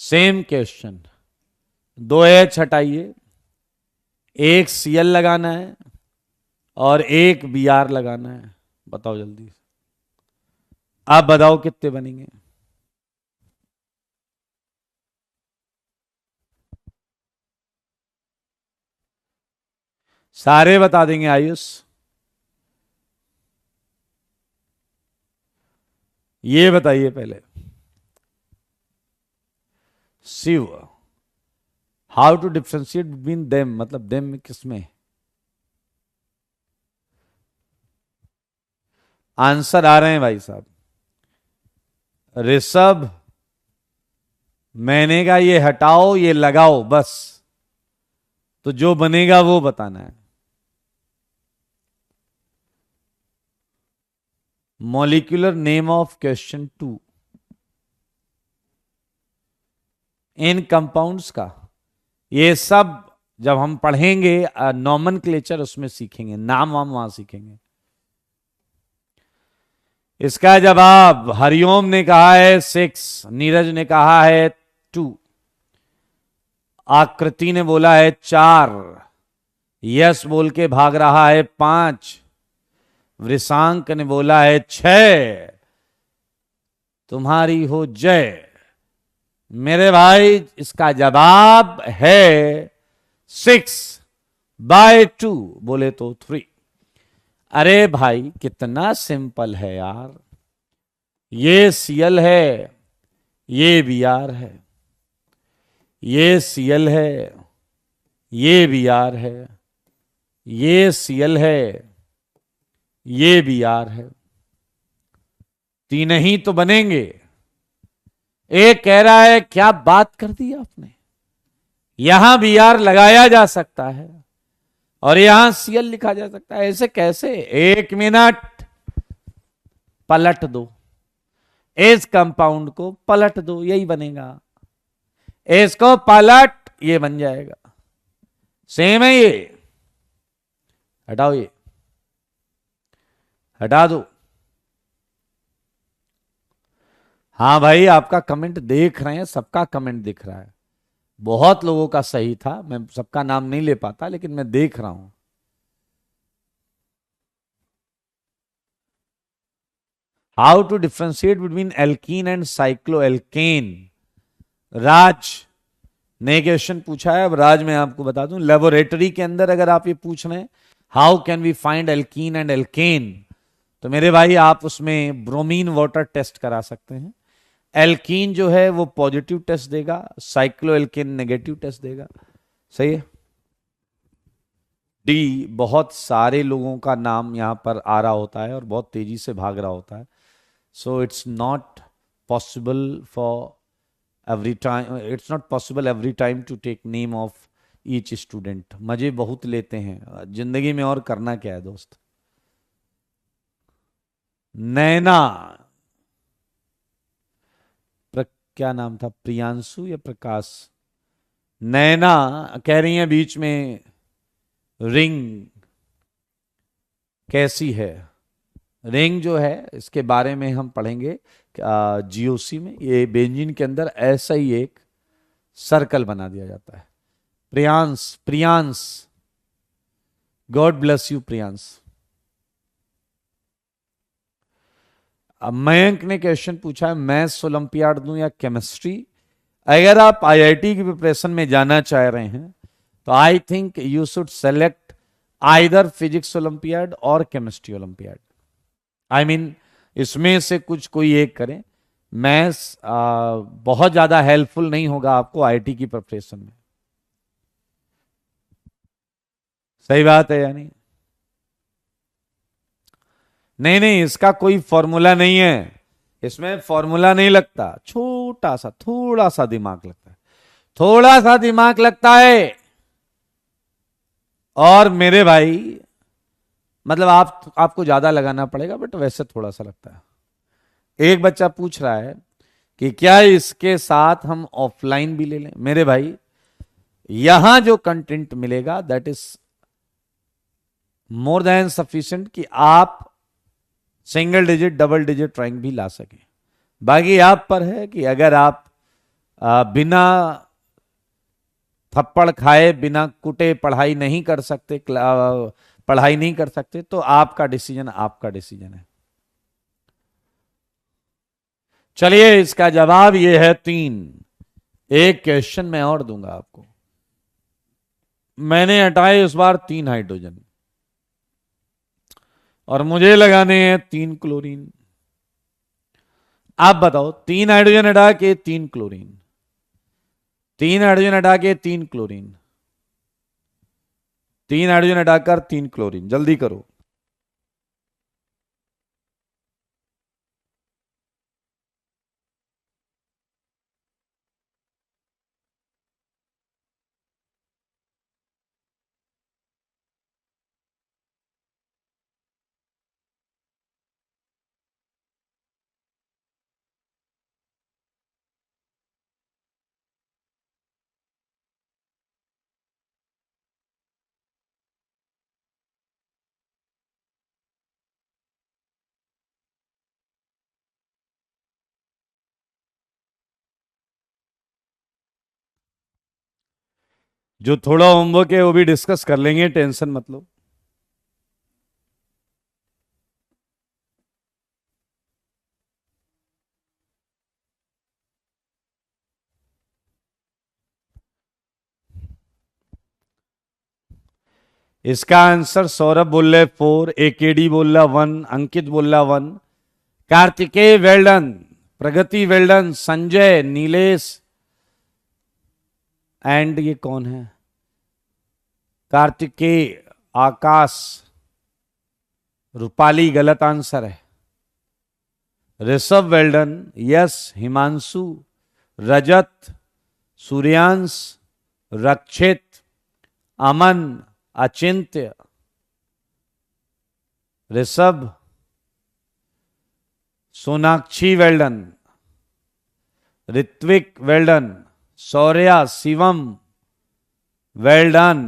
सेम क्वेश्चन, 2 एच हटाइए, एक सीएल लगाना है और एक बीआर लगाना है। बताओ जल्दी, आप बताओ कितने बनेंगे? सारे बता देंगे आयुष। ये बताइए पहले, Shiv, how to differentiate between them, मतलब देम में किसमें? आंसर आ रहे हैं भाई साहब। ऋषभ, मैंने कहा ये हटाओ ये लगाओ बस, तो जो बनेगा वो बताना है। Molecular name of question 2, in compounds का, ये सब जब हम पढ़ेंगे नॉमेनक्लेचर उसमें सीखेंगे, नाम वाम वहां सीखेंगे। इसका जवाब हरिओम ने कहा है 6, नीरज ने कहा है 2, आकृति ने बोला है 4, यस बोल के भाग रहा है 5, वृषांक ने बोला है 6। तुम्हारी हो जय मेरे भाई, इसका जवाब है 6/2, बोले तो 3। अरे भाई कितना सिंपल है यार, ये सीएल है, ये बीआर है, ये सीएल है, ये बीआर है, ये सीएल है, ये बीआर है, 3 ही तो बनेंगे। एक कह रहा है क्या बात कर दी आपने, यहां बीआर लगाया जा सकता है और यहां सीएल लिखा जा सकता है, ऐसे कैसे? 1 मिनट, पलट दो, इस कंपाउंड को पलट दो, यही बनेगा। इसको पलट, ये बन जाएगा। सेम है ये, हटाओ ये, हटा दो। हाँ भाई, आपका कमेंट देख रहे हैं, सबका कमेंट दिख रहा है, बहुत लोगों का सही था, मैं सबका नाम नहीं ले पाता लेकिन मैं देख रहा हूं। How to differentiate between alkene and cycloalkane. Raj ने क्वेश्चन पूछा है। अब राज मैं आपको बता दूं, लेबोरेटरी के अंदर अगर आप ये पूछ रहे हैं how can we find alkene and alkane, तो मेरे भाई आप उसमें ब्रोमीन वाटर टेस्ट करा सकते हैं। एल्कीन जो है वो पॉजिटिव टेस्ट देगा, साइक्लोएल्केन नेगेटिव टेस्ट देगा। सही है। डी, बहुत सारे लोगों का नाम यहां पर आ रहा होता है और बहुत तेजी से भाग रहा होता है, so it's not possible for every time, it's not possible every time to take name of each student। मजे बहुत लेते हैं जिंदगी में, और करना क्या है दोस्त। नैना, क्या नाम था, प्रियांशु या प्रकाश। नैना कह रही है बीच में रिंग कैसी है। रिंग जो है इसके बारे में हम पढ़ेंगे जीओसी में। ये बेंजीन के अंदर ऐसा ही एक सर्कल बना दिया जाता है। Priyansh, Priyansh, God bless you Priyansh. अब मयंक ने क्वेश्चन पूछा है मैथ्स ओलंपियाड दूं या केमिस्ट्री। अगर आप आईआईटी की प्रिपरेशन में जाना चाह रहे हैं तो I think you should select either physics olympiad और केमिस्ट्री ओलंपियाड। आई मीन इसमें से कुछ कोई एक करें। मैथ्स बहुत ज्यादा हेल्पफुल नहीं होगा आपको आईआईटी की प्रिपरेशन में। सही बात है या नहीं? नहीं नहीं, इसका कोई फॉर्मूला नहीं है, इसमें फॉर्मूला नहीं लगता। छोटा सा थोड़ा सा दिमाग लगता है, थोड़ा सा दिमाग लगता है। और मेरे भाई मतलब आपको ज्यादा लगाना पड़ेगा, बट वैसे थोड़ा सा लगता है। एक बच्चा पूछ रहा है कि क्या इसके साथ हम ऑफलाइन भी ले लें। मेरे भाई यहां जो कंटेंट मिलेगा that is more than sufficient कि आप single digit double digit rank भी ला सके। बाकी आप पर है कि अगर आप बिना थप्पड़ खाए बिना कुटे पढ़ाई नहीं कर सकते, पढ़ाई नहीं कर सकते, तो आपका डिसीजन आपका डिसीजन है। चलिए इसका जवाब ये है 3। एक क्वेश्चन मैं और दूंगा आपको। मैंने हटाए इस बार 3 हाइड्रोजन और मुझे लगाने हैं 3 क्लोरीन। आप बताओ, 3 हाइड्रोजन हटा के 3 क्लोरीन, 3 हाइड्रोजन हटा के 3 क्लोरीन, 3 हाइड्रोजन हटाकर 3 क्लोरीन, जल्दी करो। जो थोड़ा होमवर्क है वो भी डिस्कस कर लेंगे, टेंशन मत लो। इसका आंसर सौरभ बोल रहे 4, एकेडी बोल रहा 1, अंकित बोल रहा 1, Kartikeya well done, Pragati well done, Sanjay, Nilesh and ये कौन है, कार्तिकेय, आकाश, रूपाली गलत आंसर है। Rishabh well done, yes, Himanshu, Rajat, Suryansh, Rakshit, Aman, Achintya, Rishabh, Sonakshi well done, Ritvik well done, Shaurya, Shivam well done,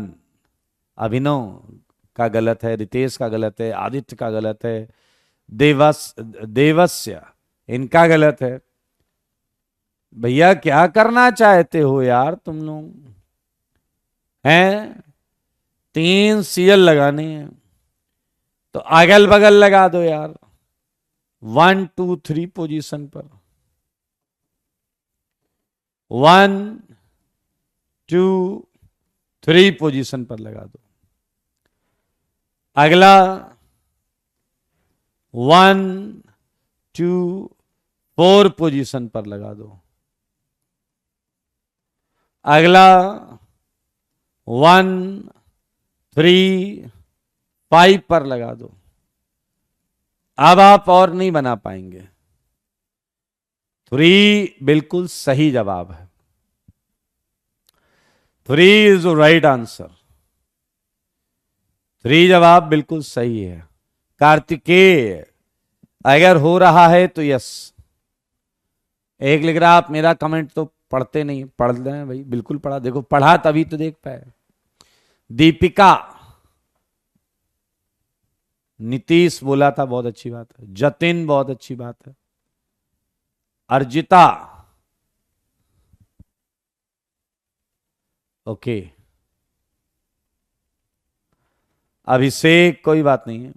Abhinav का गलत है, रितेश का गलत है, आदित्य का गलत है, देवस्य इनका गलत है। भैया क्या करना चाहते हो यार तुम लोग हैं? 3 सीएल लगाने हैं तो अगल बगल लगा दो यार। 1 2 3 पोजीशन पर, 1 2 3 पोजीशन पर लगा दो। अगला 1 2 4 पोजीशन पर लगा दो। अगला 1 3 5 पर लगा दो। अब आप और नहीं बना पाएंगे। 3 बिल्कुल सही जवाब है। 3 इज द राइट आंसर। 3 जवाब बिल्कुल सही है। कार्तिकेय, अगर हो रहा है तो यस। एक लिख रहा, आप मेरा कमेंट तो पढ़ते नहीं, पढ़ रहे हैं भाई, बिल्कुल पढ़ा। देखो पढ़ा तभी तो देख पाए। दीपिका, नीतीश बोला था, बहुत अच्छी बात है। जतिन, बहुत अच्छी बात है। अर्जिता, ओके। अभिषेक, कोई बात नहीं है।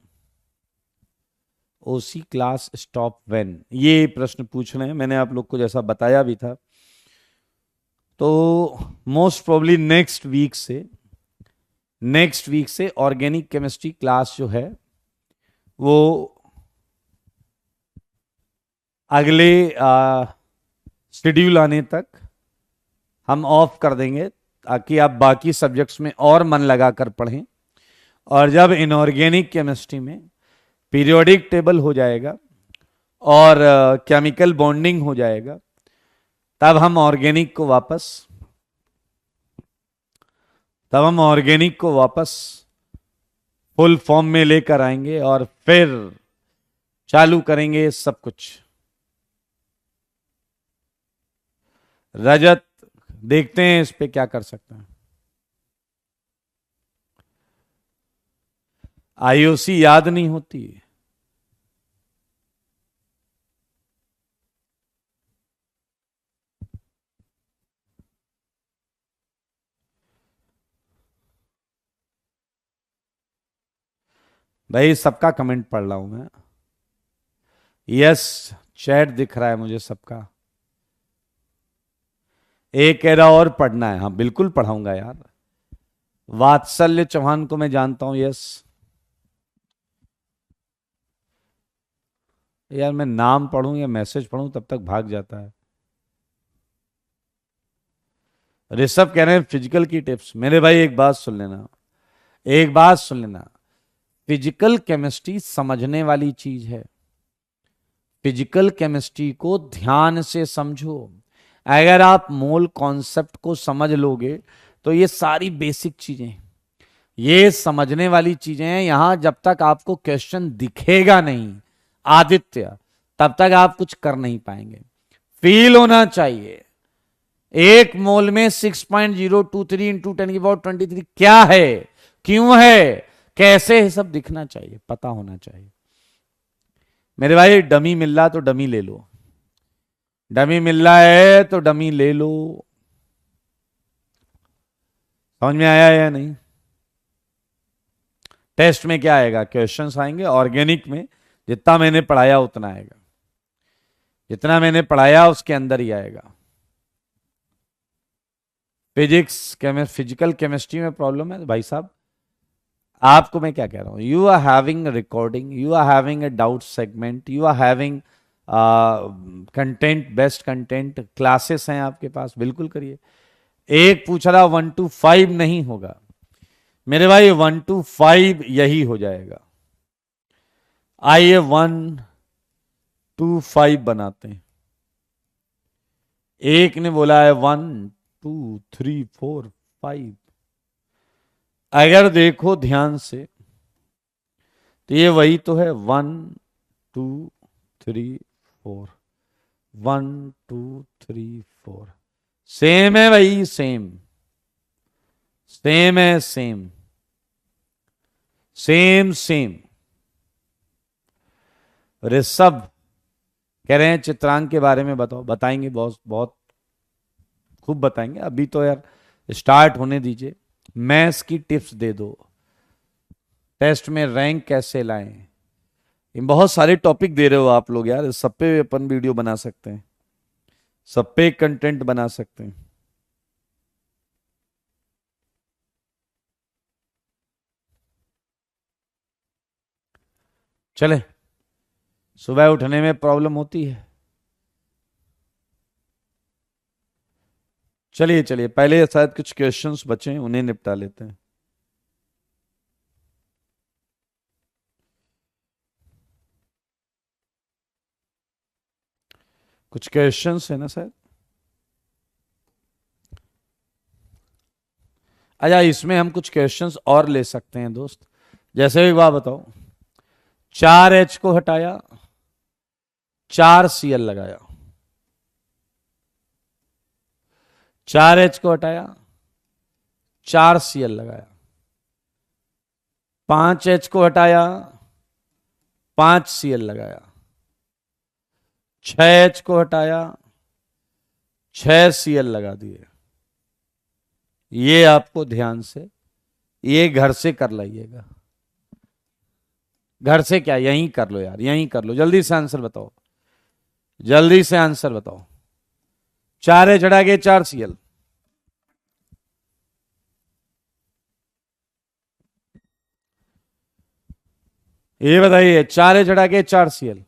ओसी क्लास स्टॉप व्हेन, ये प्रश्न पूछ रहे हैं, मैंने आप लोग को जैसा बताया भी था। तो मोस्ट प्रोबेबली नेक्स्ट वीक से ऑर्गेनिक केमिस्ट्री क्लास जो है वो अगले शेड्यूल आने तक हम ऑफ कर देंगे, ताकि आप बाकी सब्जेक्ट्स में और मन लगाकर पढ़ें। और जब इनऑर्गेनिक केमिस्ट्री में पीरियोडिक टेबल हो जाएगा और केमिकल बॉन्डिंग हो जाएगा, तब हम ऑर्गेनिक को वापस फुल फॉर्म में लेकर आएंगे और फिर चालू करेंगे सब कुछ। रजत, देखते हैं इस पे क्या कर सकते हैं। आईओसी याद नहीं होती। भाई सबका कमेंट पढ़ रहा हूं मैं। यस, चैट दिख रहा है मुझे सबका। एक कह रहा और पढ़ना है। हाँ बिल्कुल पढ़ाऊंगा यार। वात्सल्य चौहान को मैं जानता हूं, यस। यार मैं नाम पढ़ूं या मैसेज पढ़ूं तब तक भाग जाता है। ऋषभ कह रहे हैं फिजिकल की टिप्स। मेरे भाई एक बात सुन लेना, फिजिकल केमिस्ट्री समझने वाली चीज है। फिजिकल केमिस्ट्री को ध्यान से समझो। अगर आप मोल कॉन्सेप्ट को समझ लोगे तो ये सारी बेसिक चीजें, ये समझने वाली चीजें हैं। यहां जब तक आपको क्वेश्चन दिखेगा नहीं आदित्य, तब तक आप कुछ कर नहीं पाएंगे। फील होना चाहिए। 1 मोल में 6.023 इंटू 10⁻23 क्या है, क्यों है, कैसे है, सब दिखना चाहिए, पता होना चाहिए। मेरे भाई डमी मिल रहा तो डमी ले लो। डमी मिल रहा है तो डमी ले लो। समझ में आया या नहीं? टेस्ट में क्या आएगा, क्वेश्चंस आएंगे। ऑर्गेनिक में जितना मैंने पढ़ाया उतना आएगा, जितना मैंने पढ़ाया उसके अंदर ही आएगा। फिजिकल केमिस्ट्री में प्रॉब्लम है भाई साहब। आपको मैं क्या कह रहा हूं, you are having recording, you are having a doubt segment, you are having content, best content classes हैं आपके पास, बिल्कुल करिए। एक पूछ रहा 1 to 5 नहीं होगा मेरे भाई, 1 to 5 यही हो जाएगा। आइए 1 to 5 बनाते हैं। एक ने बोला है 1 2 3 4 5। अगर देखो ध्यान से तो ये वही तो है, 1 2 3 4, 1 2 3 4। सेम है भाई, सेम है, सेम। ऋषभ कह रहे हैं चित्रांक के बारे में बताओ। बताएंगे, बहुत खूब बताएंगे। अभी तो यार स्टार्ट होने दीजिए। मैथ्स की टिप्स दे दो, टेस्ट में रैंक कैसे लाएं, ये बहुत सारे टॉपिक दे रहे हो आप लोग यार, सब पे अपन वीडियो बना सकते हैं, सब पे कंटेंट बना सकते हैं। चले, सुबह उठने में प्रॉब्लम होती है। चलिए चलिए, पहले शायद कुछ क्वेश्चंस बचे हैं, उन्हें निपटा लेते हैं। कुछ क्वेश्चंस है ना शायद। अच्छा, इसमें हम कुछ क्वेश्चंस और ले सकते हैं दोस्त। जैसे एक बात बताओ, 4H को हटाया, 4Cl लगाया, 4H को हटाया, 4Cl लगाया, 5H को हटाया, 5Cl लगाया, 6H को हटाया, 6Cl लगा दिए। ये आपको ध्यान से, ये घर से कर लाइएगा। घर से क्या, यहीं कर लो यार, यहीं कर लो। जल्दी से आंसर बताओ, जल्दी से आंसर बताओ। 4H हटा के 4Cl, ये बताइए। 4H हटा के 4Cl,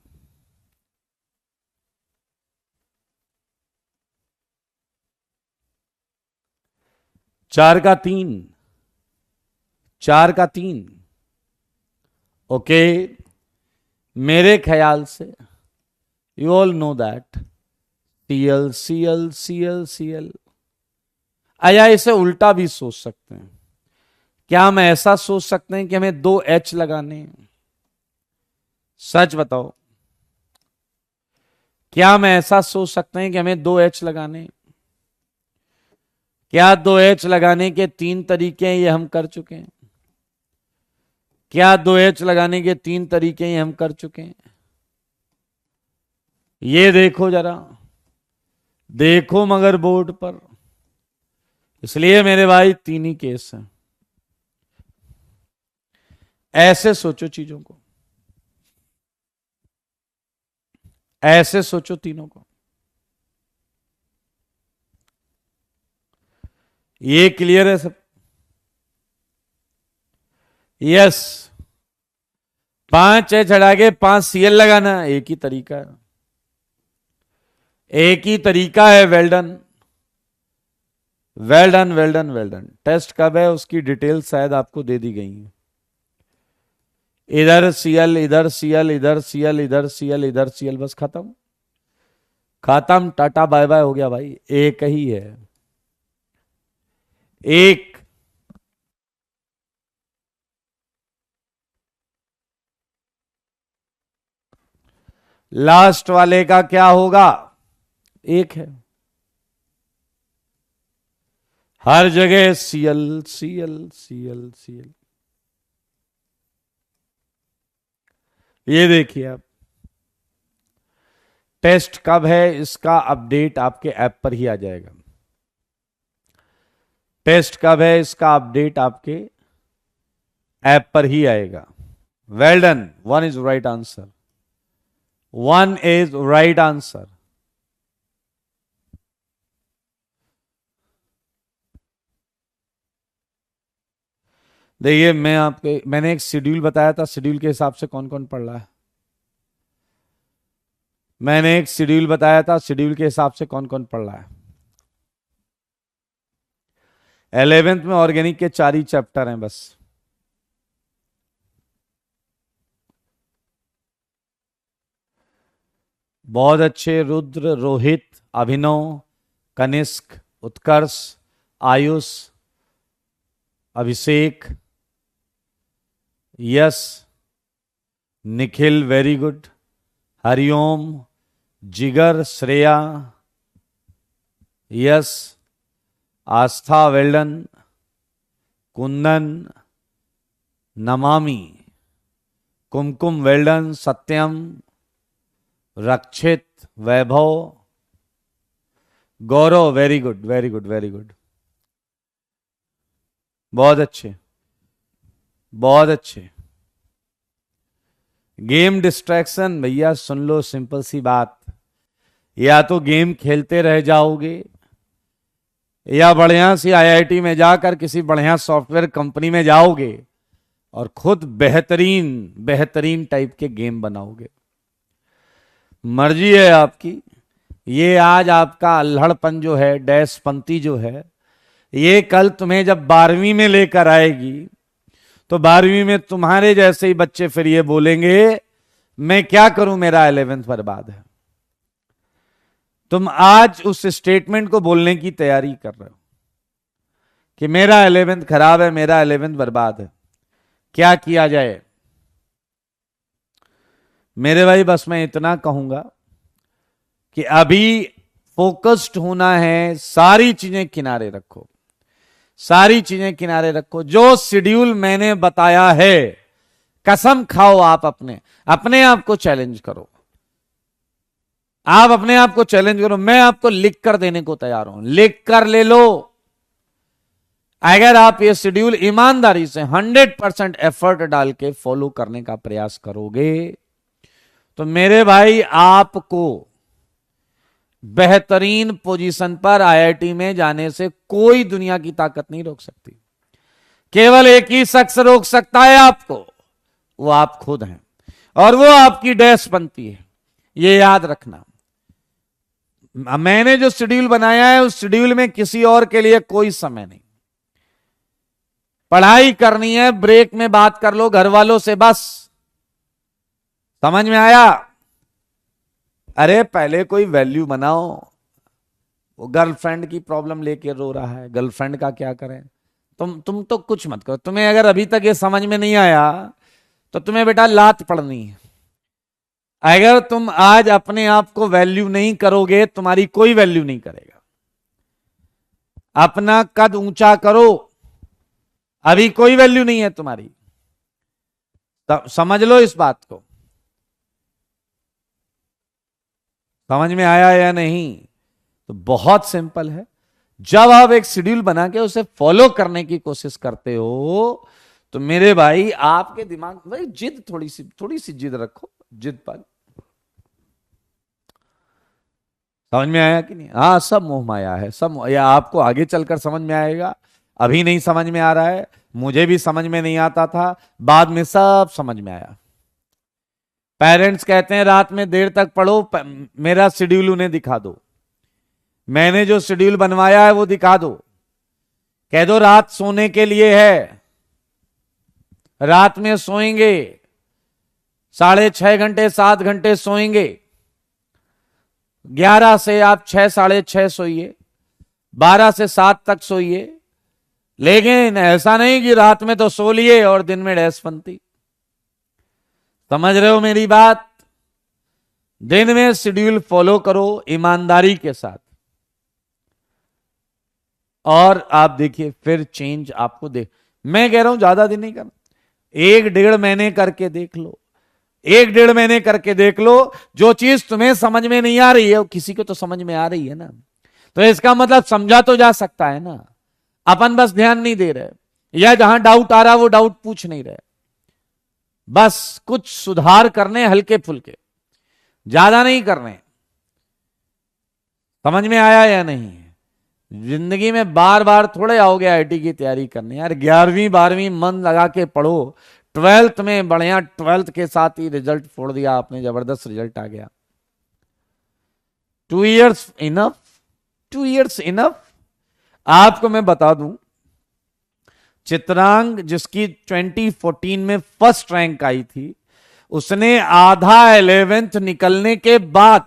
चार का तीन, 4 का 3। ओके, मेरे ख्याल से you all know that Cl Cl Cl Cl। आया, इसे उल्टा भी सोच सकते हैं। क्या हम ऐसा सोच सकते हैं कि हमें 2H लगाने हैं? सच बताओ, क्या हम ऐसा सोच सकते हैं कि हमें 2H लगाने हैं? क्या 2H लगाने के 3 तरीके हैं, ये हम कर चुके हैं। क्या 2H लगाने के 3 तरीके हैं, ये हम कर चुके हैं। ये देखो जरा, देखो मगर बोर्ड पर। इसलिए मेरे भाई 3 ही केस हैं। ऐसे सोचो चीजों को, ऐसे सोचो तीनों को। ये क्लियर है सब? यस। 5H हटा के 5Cl लगाना एक ही तरीका है, एक ही तरीका है। Well done, well done, well done, well done. Test कब है उसकी डिटेल शायद आपको दे दी गई है। इधर Cl, इधर Cl, इधर Cl, इधर Cl, इधर Cl, बस खत्म, खत्म, टाटा बाय बाय हो गया भाई। एक ही है, एक। लास्ट वाले का क्या होगा? एक है, हर जगह Cl Cl Cl Cl। ये देखिए आप, टेस्ट कब है इसका अपडेट आपके ऐप पर ही आ जाएगा। टेस्ट कब है इसका अपडेट आपके ऐप पर ही आएगा। Well done, 1 is right answer, 1 is right answer. देखिए, मैंने एक शेड्यूल बताया था, शेड्यूल के हिसाब से कौन कौन पढ़ रहा है। मैंने एक शेड्यूल बताया था, शेड्यूल के हिसाब से कौन कौन पढ़ रहा है। 11th में ऑर्गेनिक के 4 ही चैप्टर हैं बस। बहुत अच्छे। Rudra, Rohit, Abhinav, Kanishk, Utkarsh, Ayush, Abhishek, Yash, Nikhil very good, Hariom, Jigar, Shreya, Yash, Aastha well done, Kundan, Namami, Kumkum well done, Satyam, Rakshit, Vaibhav, Gaurav very good, very good, very good. बहुत अच्छे, बहुत अच्छे। गेम डिस्ट्रैक्शन, भैया सुन लो सिंपल सी बात, या तो गेम खेलते रह जाओगे या बढ़िया सी आईआईटी में जाकर किसी बढ़िया सॉफ्टवेयर कंपनी में जाओगे और खुद बेहतरीन बेहतरीन टाइप के गेम बनाओगे। मर्जी है आपकी। ये आज आपका अल्हड़पन जो है, डैशपंती जो है, ये कल तुम्हें जब 12वीं में लेकर आएगी तो 12वीं में तुम्हारे जैसे ही बच्चे फिर ये बोलेंगे मैं क्या करूं, मेरा 11th बर्बाद है। तुम आज उस स्टेटमेंट को बोलने की तैयारी कर रहे हो कि मेरा 11th खराब है, मेरा 11th बर्बाद है, क्या किया जाए। मेरे भाई बस मैं इतना कहूंगा कि अभी फोकस्ड होना है, सारी चीजें किनारे रखो, सारी चीजें किनारे रखो। जो शेड्यूल मैंने बताया है, कसम खाओ आप अपने आप को चैलेंज करो, आप अपने आप को चैलेंज करो। मैं आपको लिख कर देने को तैयार हूं, लिख कर ले लो। अगर आप ये शेड्यूल ईमानदारी से 100% एफर्ट डाल के फॉलो करने का प्रयास करोगे तो मेरे भाई आपको बेहतरीन पोजीशन पर आईआईटी में जाने से कोई दुनिया की ताकत नहीं रोक सकती। केवल एक ही शख्स रोक सकता है आपको, वो आप खुद हैं, और वो आपकी डैश बनती है, ये याद रखना। मैंने जो शेड्यूल बनाया है उस शेड्यूल में किसी और के लिए कोई समय नहीं। पढ़ाई करनी है, ब्रेक में बात कर लो घर वालों से बस। समझ में आया? अरे पहले कोई वैल्यू बनाओ। वो गर्लफ्रेंड की प्रॉब्लम लेके रो रहा है, गर्लफ्रेंड का क्या करें। तुम तो कुछ मत करो। तुम्हें अगर अभी तक ये समझ में नहीं आया तो तुम्हें बेटा लात पड़नी है। अगर तुम आज अपने आप को वैल्यू नहीं करोगे, तुम्हारी कोई वैल्यू नहीं करेगा। अपना कद ऊंचा करो, अभी कोई वैल्यू नहीं है तुम्हारी। तो समझ लो इस बात को। समझ में आया या नहीं? तो बहुत सिंपल है। जब आप एक शेड्यूल बना के उसे फॉलो करने की कोशिश करते हो तो मेरे भाई आपके दिमाग भाई जिद, थोड़ी सी जिद रखो, जिद पर। समझ में आया कि नहीं? हाँ, सब मोह माया है, सब। या आपको आगे चलकर समझ में आएगा, अभी नहीं समझ में आ रहा है। मुझे भी समझ में नहीं आता था, बाद में सब समझ में आया। पेरेंट्स कहते हैं रात में देर तक पढ़ो, मेरा शेड्यूल उन्हें दिखा दो, मैंने जो शेड्यूल बनवाया है वो दिखा दो। कह दो रात सोने के लिए है, रात में सोएंगे, 6.5 घंटे 7 घंटे सोएंगे। 11 से आप 6 6:30 सोइए, 12 से 7 तक सोइए। लेकिन ऐसा नहीं कि रात में तो सो लिए और दिन में डैश बनती। समझ रहे हो मेरी बात? दिन में शेड्यूल फॉलो करो ईमानदारी के साथ, और आप देखिए फिर चेंज आपको मैं कह रहा हूं ज्यादा दिन नहीं करना, 1-1.5 महीने करके देख लो। 1-1.5 महीने करके देख लो। जो चीज तुम्हें समझ में नहीं आ रही है वो किसी को तो समझ में आ रही है ना। तो इसका मतलब समझा तो जा सकता है ना। अपन बस ध्यान नहीं दे रहे, या जहां डाउट आ रहा वो डाउट पूछ नहीं रहे। बस कुछ सुधार करने हल्के फुल्के, ज्यादा नहीं करने। समझ में आया या नहीं? जिंदगी में बार बार थोड़े आओगे आईटी की तैयारी करने यार। 11वीं 12वीं मन लगा के पढ़ो। 12th में बढ़िया, 12th के साथ ही रिजल्ट फोड़ दिया आपने, जबरदस्त रिजल्ट आ गया। 2 years इनफ, 2 years इनफ। आपको मैं बता दूं, चित्रांग जिसकी 2014 में फर्स्ट रैंक आई थी, उसने आधा 11th निकलने के बाद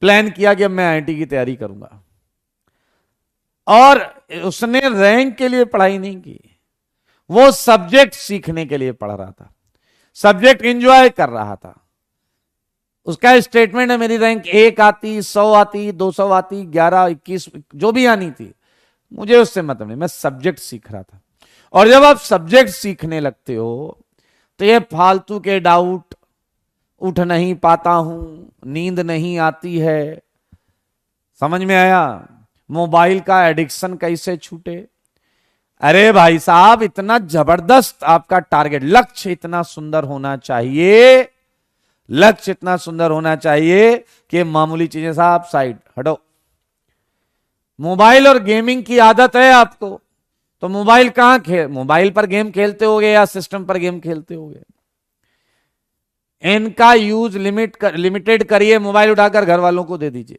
प्लान किया कि अब मैं आईटी की तैयारी करूंगा, और उसने रैंक के लिए पढ़ाई नहीं की, वो सब्जेक्ट सीखने के लिए पढ़ रहा था, सब्जेक्ट एंजॉय कर रहा था। उसका स्टेटमेंट है मेरी रैंक 1 आती, 100 आती, 200 आती, 11, 21 जो भी आनी थी, मुझे उससे मतलब नहीं, मैं सब्जेक्ट सीख रहा था। और जब आप सब्जेक्ट सीखने लगते हो तो ये फालतू के डाउट, उठ नहीं पाता हूं, नींद नहीं आती है, समझ में आया? मोबाइल का एडिक्शन कैसे छूटे, अरे भाई साहब, इतना जबरदस्त आपका टारगेट, लक्ष्य इतना सुंदर होना चाहिए, लक्ष्य इतना सुंदर होना चाहिए कि मामूली चीजें साहब साइड हटो। मोबाइल और गेमिंग की आदत है आपको, तो मोबाइल मोबाइल पर गेम खेलते होगे या सिस्टम पर गेम खेलते होगे? इनका यूज लिमिटेड करिए, मोबाइल उठाकर घर वालों को दे दीजिए।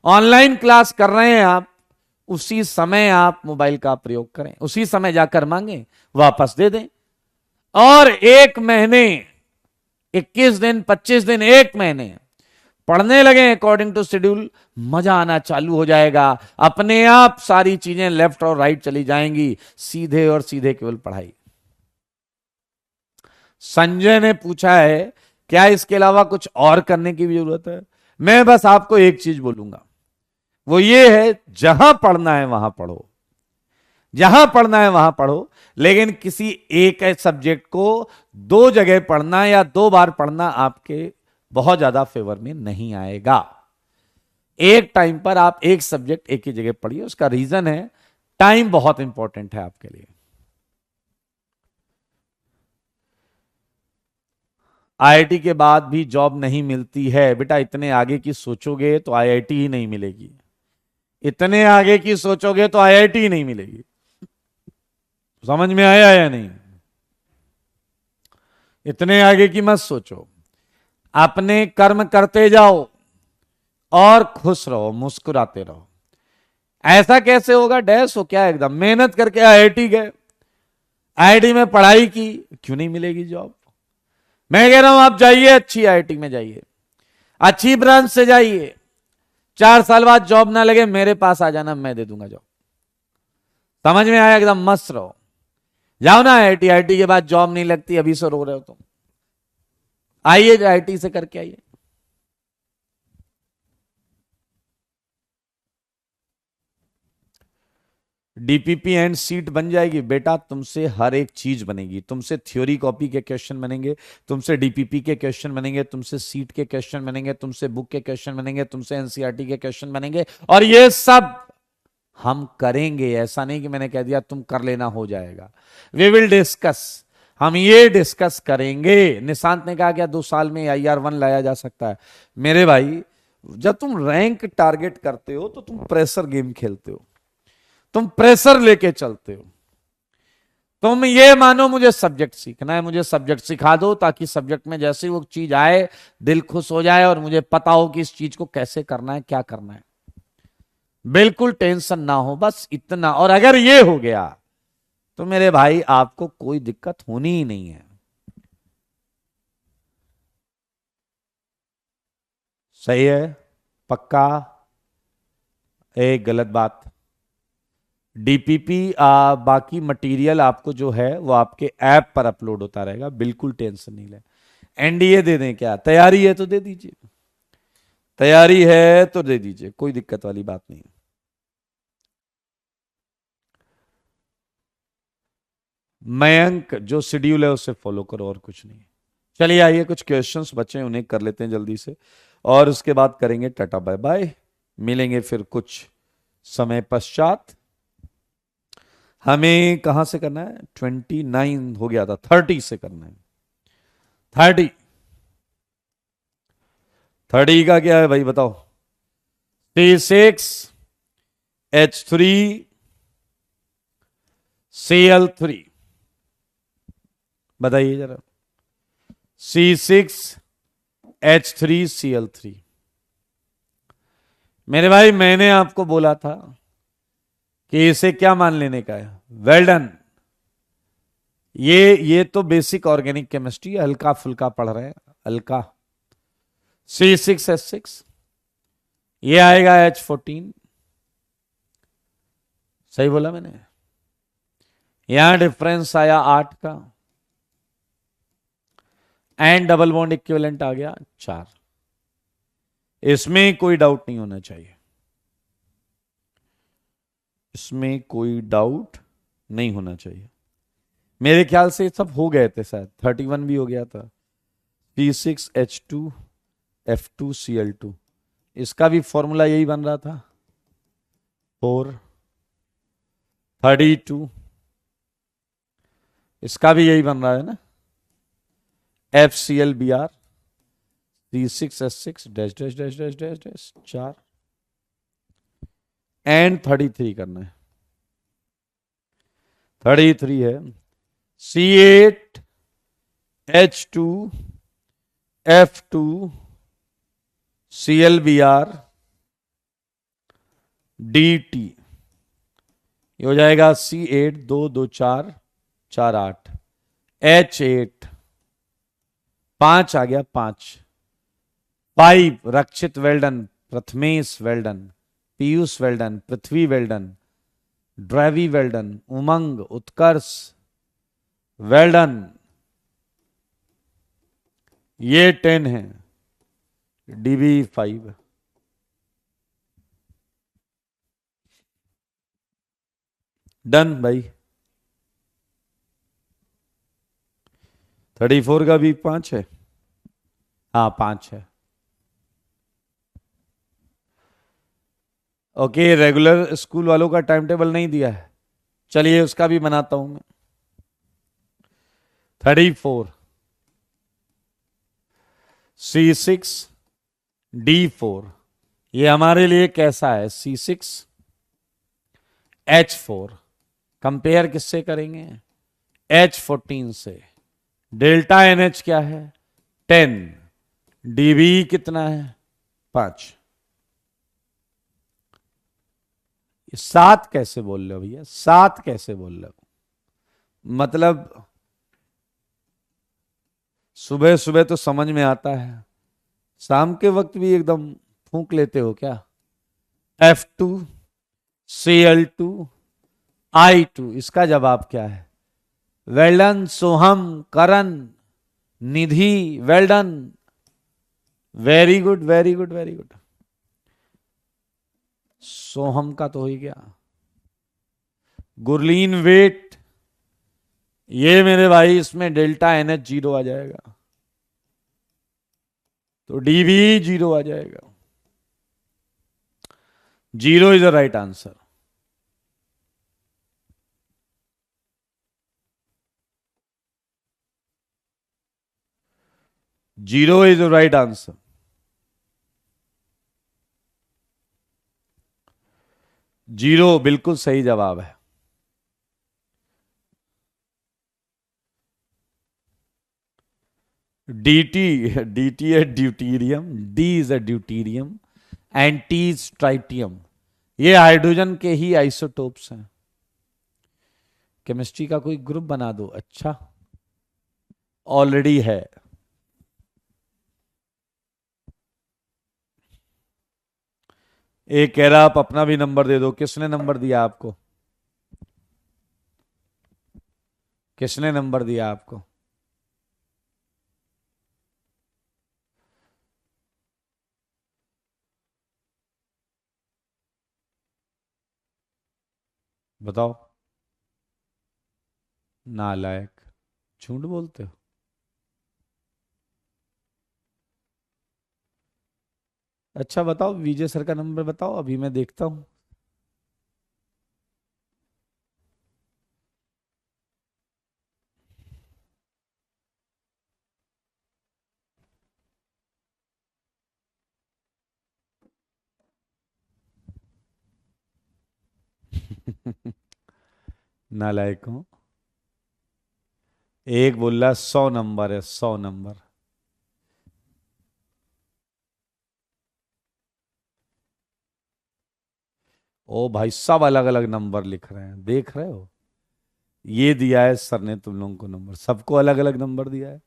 ऑनलाइन क्लास कर रहे हैं आप, उसी समय आप मोबाइल का प्रयोग करें, उसी समय जाकर मांगे, वापस दे दें। और 1 महीने, 21 दिन, 25 दिन, 1 महीने पढ़ने लगे अकॉर्डिंग टू शेड्यूल, मजा आना चालू हो जाएगा। अपने आप सारी चीजें लेफ्ट और राइट चली जाएंगी, सीधे और सीधे केवल पढ़ाई। संजय ने पूछा है क्या इसके अलावा कुछ और करने की भी जरूरत है? मैं बस आपको एक चीज बोलूंगा, वो ये है, जहां पढ़ना है वहां पढ़ो, जहां पढ़ना है वहां पढ़ो, लेकिन किसी एक सब्जेक्ट को 2 जगह पढ़ना या 2 बार पढ़ना आपके बहुत ज्यादा फेवर में नहीं आएगा। एक टाइम पर आप एक सब्जेक्ट एक ही जगह पढ़िए। उसका रीजन है, टाइम बहुत इंपॉर्टेंट है आपके लिए। आईआईटी के बाद भी जॉब नहीं मिलती है बेटा, इतने आगे की सोचोगे तो आईआईटी ही नहीं मिलेगी, इतने आगे की सोचोगे तो आईआईटी ही नहीं मिलेगी। समझ में आया या नहीं? इतने आगे की मत सोचो, अपने कर्म करते जाओ और खुश रहो, मुस्कुराते रहो। ऐसा कैसे होगा? डैश हो क्या, एकदम मेहनत करके आईआईटी गए, आईआईटी में पढ़ाई की, क्यों नहीं मिलेगी जॉब? मैं कह रहा हूं आप जाइए, अच्छी आईआईटी में जाइए, अच्छी ब्रांच से जाइए, 4 साल बाद जॉब ना लगे मेरे पास आ जाना, मैं दे दूंगा जॉब। समझ में आया? एकदम मस्त रहो। जाओ ना आईआईटी, आईआईटी के बाद जॉब नहीं लगती, अभी से रो रहे हो तुम, आइए आईआईटी से करके आइए। डीपीपी एंड सीट बन जाएगी बेटा, तुमसे हर एक चीज बनेगी, तुमसे थ्योरी कॉपी के क्वेश्चन बनेंगे, तुमसे डीपीपी के क्वेश्चन बनेंगे, तुमसे सीट के क्वेश्चन बनेंगे, तुमसे बुक के क्वेश्चन बनेंगे, तुमसे एनसीईआरटी के क्वेश्चन बनेंगे, और ये सब हम करेंगे। ऐसा नहीं कि मैंने कह दिया तुम कर लेना हो जाएगा। वी विल डिस्कस, हम ये डिस्कस करेंगे। निशांत ने कहा क्या 2 साल में IR1 लाया जा सकता है? मेरे भाई, जब तुम रैंक टारगेट करते हो तो तुम प्रेशर गेम खेलते हो, तुम प्रेशर लेके चलते हो। तुम ये मानो मुझे सब्जेक्ट सीखना है, मुझे सब्जेक्ट सिखा दो, ताकि सब्जेक्ट में जैसे वो चीज आए दिल खुश हो जाए और मुझे पता हो कि इस चीज को कैसे करना है, क्या करना है। बिल्कुल टेंशन ना हो, बस इतना। और अगर ये हो गया तो मेरे भाई आपको कोई दिक्कत होनी ही नहीं है। सही है? पक्का? एक गलत बात, डीपीपी बाकी मटेरियल आपको जो है वो आपके ऐप पर अपलोड होता रहेगा, बिल्कुल टेंशन नहीं ले। एनडीए दे दें क्या? तैयारी है तो दे दीजिए, तैयारी है तो दे दीजिए, कोई दिक्कत वाली बात नहीं। मयंक, जो शेड्यूल है उससे फॉलो करो, और कुछ नहीं। चलिए आइए, कुछ क्वेश्चंस बचे हैं उन्हें कर लेते हैं जल्दी से, और उसके बाद करेंगे टाटा बाय बाय। मिलेंगे फिर कुछ समय पश्चात। हमें कहां से करना है? 29 हो गया था, 30 से करना है। 30, 30 का क्या है भाई बताओ? C6H3Cl3, बताइए जरा। C6H3Cl3। मेरे भाई, मैंने आपको बोला था कि इसे क्या मान लेने का है? Well done. ये तो बेसिक ऑर्गेनिक केमिस्ट्री, हल्का फुल्का पढ़ रहे हैं, हल्का। C6H6, ये आएगा H14, सही बोला मैंने? यहां डिफरेंस आया 8 का, एंड डबल बॉन्ड इक्विवेलेंट आ गया 4। इसमें कोई डाउट नहीं होना चाहिए, इसमें कोई डाउट नहीं होना चाहिए। मेरे ख्याल से सब हो गए थे, शायद 31 भी हो गया था। C6H2F2Cl2, इसका भी फॉर्मूला यही बन रहा था, 4 32 इसका भी यही बन रहा है ना, FClBr C6H6 dash dash dash dash dash dash 4 and 33 करना है। 33 है C8H2F2ClBr ये हो जाएगा C8 2 2 4 4 8 H8 5 आ गया 5 Rakshit well done, Prathamesh well done, Piyush well done, Prithvi well done, ड्रैवी वेल्डन, उमंग, उत्कर्ष वेल्डन, ये 10 है। DB5 डन भाई। 34 का भी 5 है, हाँ 5 है। ओके, रेगुलर स्कूल वालों का टाइम टेबल नहीं दिया है, चलिए उसका भी बनाता हूं मैं। 34 C6D4 ये हमारे लिए कैसा है, C6H4 कंपेयर किससे करेंगे, H14 से। डेल्टा NH क्या है 10, DB कितना है 5। 7 कैसे बोल रहे हो भैया, 7 कैसे बोल रहे हो, मतलब सुबह सुबह तो समझ में आता है, शाम के वक्त भी एकदम फूंक लेते हो क्या। F2Cl2I2 इसका जवाब क्या है, well done, Soham, Karan, Nidhi, well done. Very good very good very good. Soham का तो हो ही गया। गुरलीन वेट, ये मेरे भाई इसमें डेल्टा NH 0 आ जाएगा, तो DB 0 आ जाएगा। 0 is the right answer. Zero is the right answer. Zero बिल्कुल सही जवाब है। DT है deuterium, D is a deuterium and T is tritium. ये हाइड्रोजन के ही आइसोटोप्स हैं। केमिस्ट्री का कोई ग्रुप बना दो, अच्छा ऑलरेडी है। एक कह रहा आप अपना भी नंबर दे दो, किसने नंबर दिया आपको, किसने नंबर दिया आपको। बताओ, नालायक, झूठ बोलते हो। अच्छा बताओ, विजय सर का नंबर बताओ, अभी मैं देखता हूं। नालायक हूं। एक बोल रहा 100 नंबर है, 100 नंबर। ओ भाई, सब अलग अलग नंबर लिख रहे हैं, देख रहे हो। ये दिया है सर ने तुम लोगों को नंबर, सबको अलग अलग नंबर दिया है,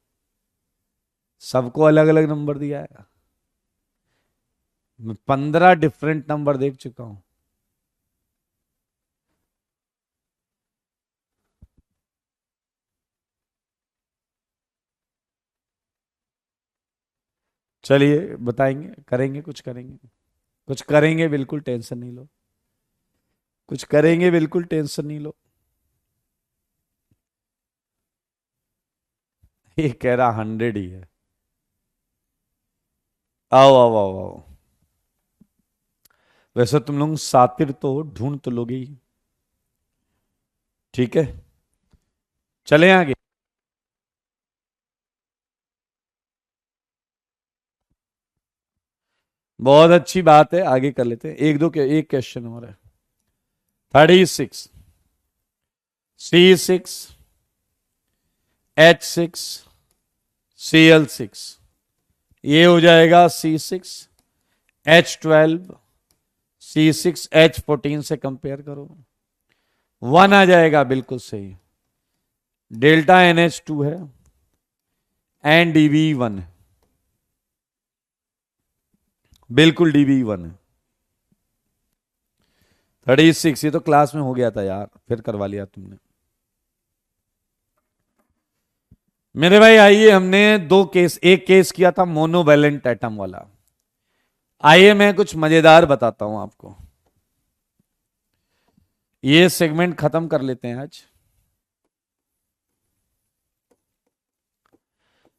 सबको अलग अलग नंबर दिया है। मैं 15 डिफरेंट नंबर देख चुका हूं। चलिए बताएंगे, करेंगे, कुछ करेंगे, कुछ करेंगे, बिल्कुल टेंशन नहीं लो, कुछ करेंगे, बिल्कुल टेंशन नहीं लो। ये कह रहा 100 ही है। आओ आओ आओ आओ। वैसे तुम लोग सातिर तो ढूंढ तो लोगे ही, ठीक है। चले आगे। बहुत अच्छी बात है, आगे कर लेते हैं। एक क्वेश्चन और है। 36 C6 H6 Cl6, ये हो जाएगा C6 H12 C6H14 से कंपेयर करो, 1 आ जाएगा, बिल्कुल सही। डेल्टा NH2 है, NDB1 है, बिल्कुल DB1 है। 36, ये तो क्लास में हो गया था यार, फिर करवा लिया तुमने। मेरे भाई आइए, हमने एक केस किया था मोनोवैलेंट एटम वाला। आइए मैं कुछ मजेदार बताता हूं आपको। ये सेगमेंट खत्म कर लेते हैं आज।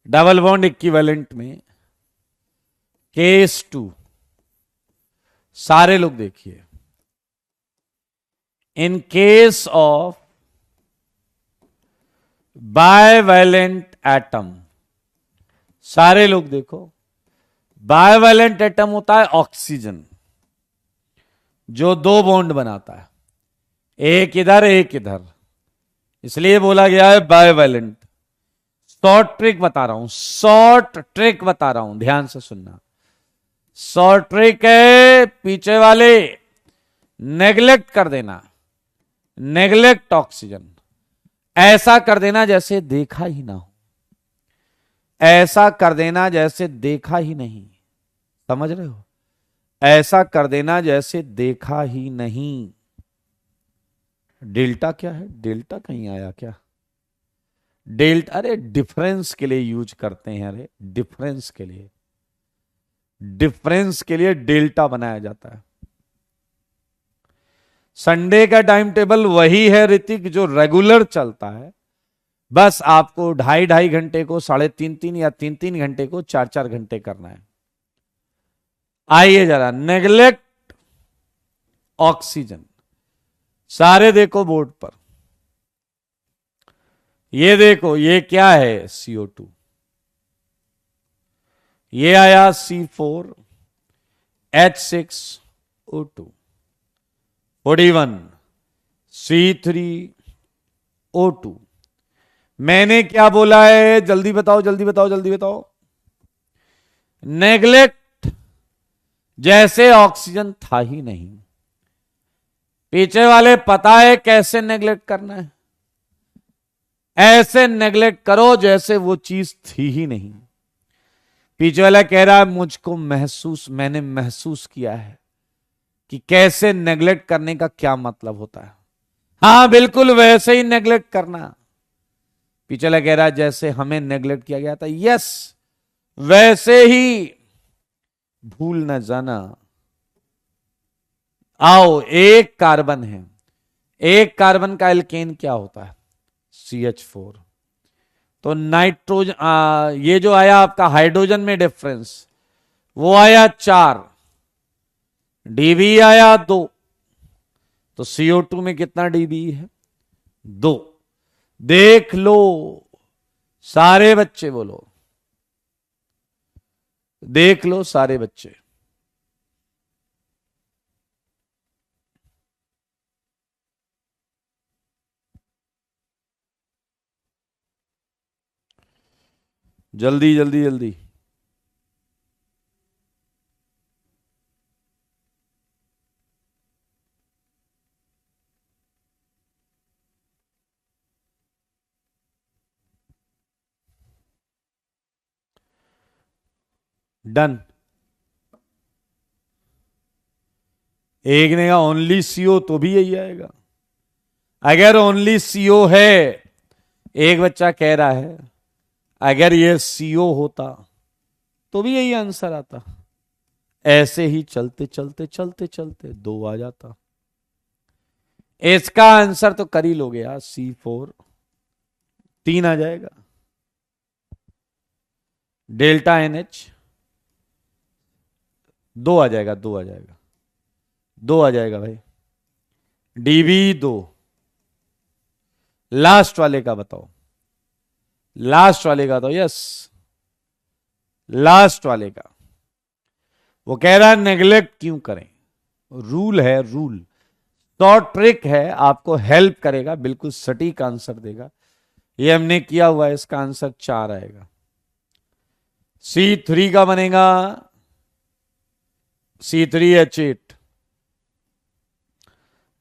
डबल बॉन्ड इक्विवेलेंट में केस 2, सारे लोग देखिए। इन केस ऑफ बायवैलेंट एटम, सारे लोग देखो, बायवैलेंट एटम होता है ऑक्सीजन, जो 2 बॉन्ड बनाता है, एक इधर एक इधर, इसलिए बोला गया है बायवैलेंट। शॉर्ट ट्रिक बता रहा हूं, शॉर्ट ट्रिक बता रहा हूं, ध्यान से सुनना। शॉर्ट ट्रिक है, पीछे वाले नेग्लेक्ट कर देना, नेग्लेक्ट ऑक्सीजन, ऐसा कर देना जैसे देखा ही ना हो, ऐसा कर देना जैसे देखा ही नहीं। समझ रहे हो? ऐसा कर देना जैसे देखा ही नहीं। डेल्टा क्या है? डेल्टा कहीं आया क्या? डेल्टा, अरे डिफरेंस के लिए यूज करते हैं, अरे डिफरेंस के लिए, डिफरेंस के लिए डेल्टा बनाया जाता है। संडे का टाइम टेबल वही है ऋतिक, जो रेगुलर चलता है, बस आपको 2.5 घंटे को 3.5 या 3 घंटे को 4 घंटे करना है। आइए जरा, नेग्लेक्ट ऑक्सीजन, सारे देखो बोर्ड पर, ये देखो, ये क्या है? CO2, ये आया C4 H6O2, 41 C3O2। मैंने क्या बोला है? जल्दी बताओ, जल्दी बताओ, जल्दी बताओ। नेग्लेक्ट जैसे ऑक्सीजन था ही नहीं। पीछे वाले पता है कैसे नेग्लेक्ट करना है? ऐसे नेग्लेक्ट करो जैसे वो चीज थी ही नहीं। पीछे वाला कह रहा है मुझको मैंने महसूस किया है कि कैसे नेग्लेक्ट करने का क्या मतलब होता है। हाँ, बिल्कुल वैसे ही नेग्लेक्ट करना। पीछे वाला कह रहा है जैसे हमें नेग्लेक्ट किया गया था, यस वैसे ही भूल न जाना। आओ, एक कार्बन है, एक कार्बन का एल्केन क्या होता है? CH4। तो नाइट्रोजन, ये जो आया आपका हाइड्रोजन में डिफरेंस, वो आया 4, DB आया 2, तो CO2 में कितना DB है? 2। देख लो, सारे बच्चे बोलो, देख लो सारे बच्चे। जल्दी जल्दी जल्दी। डन। एक ने कहा ओनली CO, तो भी यही आएगा। अगर ओनली CO है, एक बच्चा कह रहा है अगर ये CO होता तो भी यही आंसर आता। ऐसे ही चलते चलते चलते चलते 2 आ जाता। इसका आंसर तो कर ही लोगे यार, C4, 3 आ जाएगा। डेल्टा NH 2 आ जाएगा, 2 आ जाएगा, 2 आ जाएगा भाई। DB 2। लास्ट वाले का बताओ। लास्ट वाले का तो यस, लास्ट वाले का। वो कह रहा है नेग्लेक्ट क्यों करें, रूल है, रूल तो ट्रिक है, आपको हेल्प करेगा, बिल्कुल सटीक आंसर देगा। ये हमने किया हुआ है, इसका आंसर 4 आएगा। C3 का बनेगा C3H8,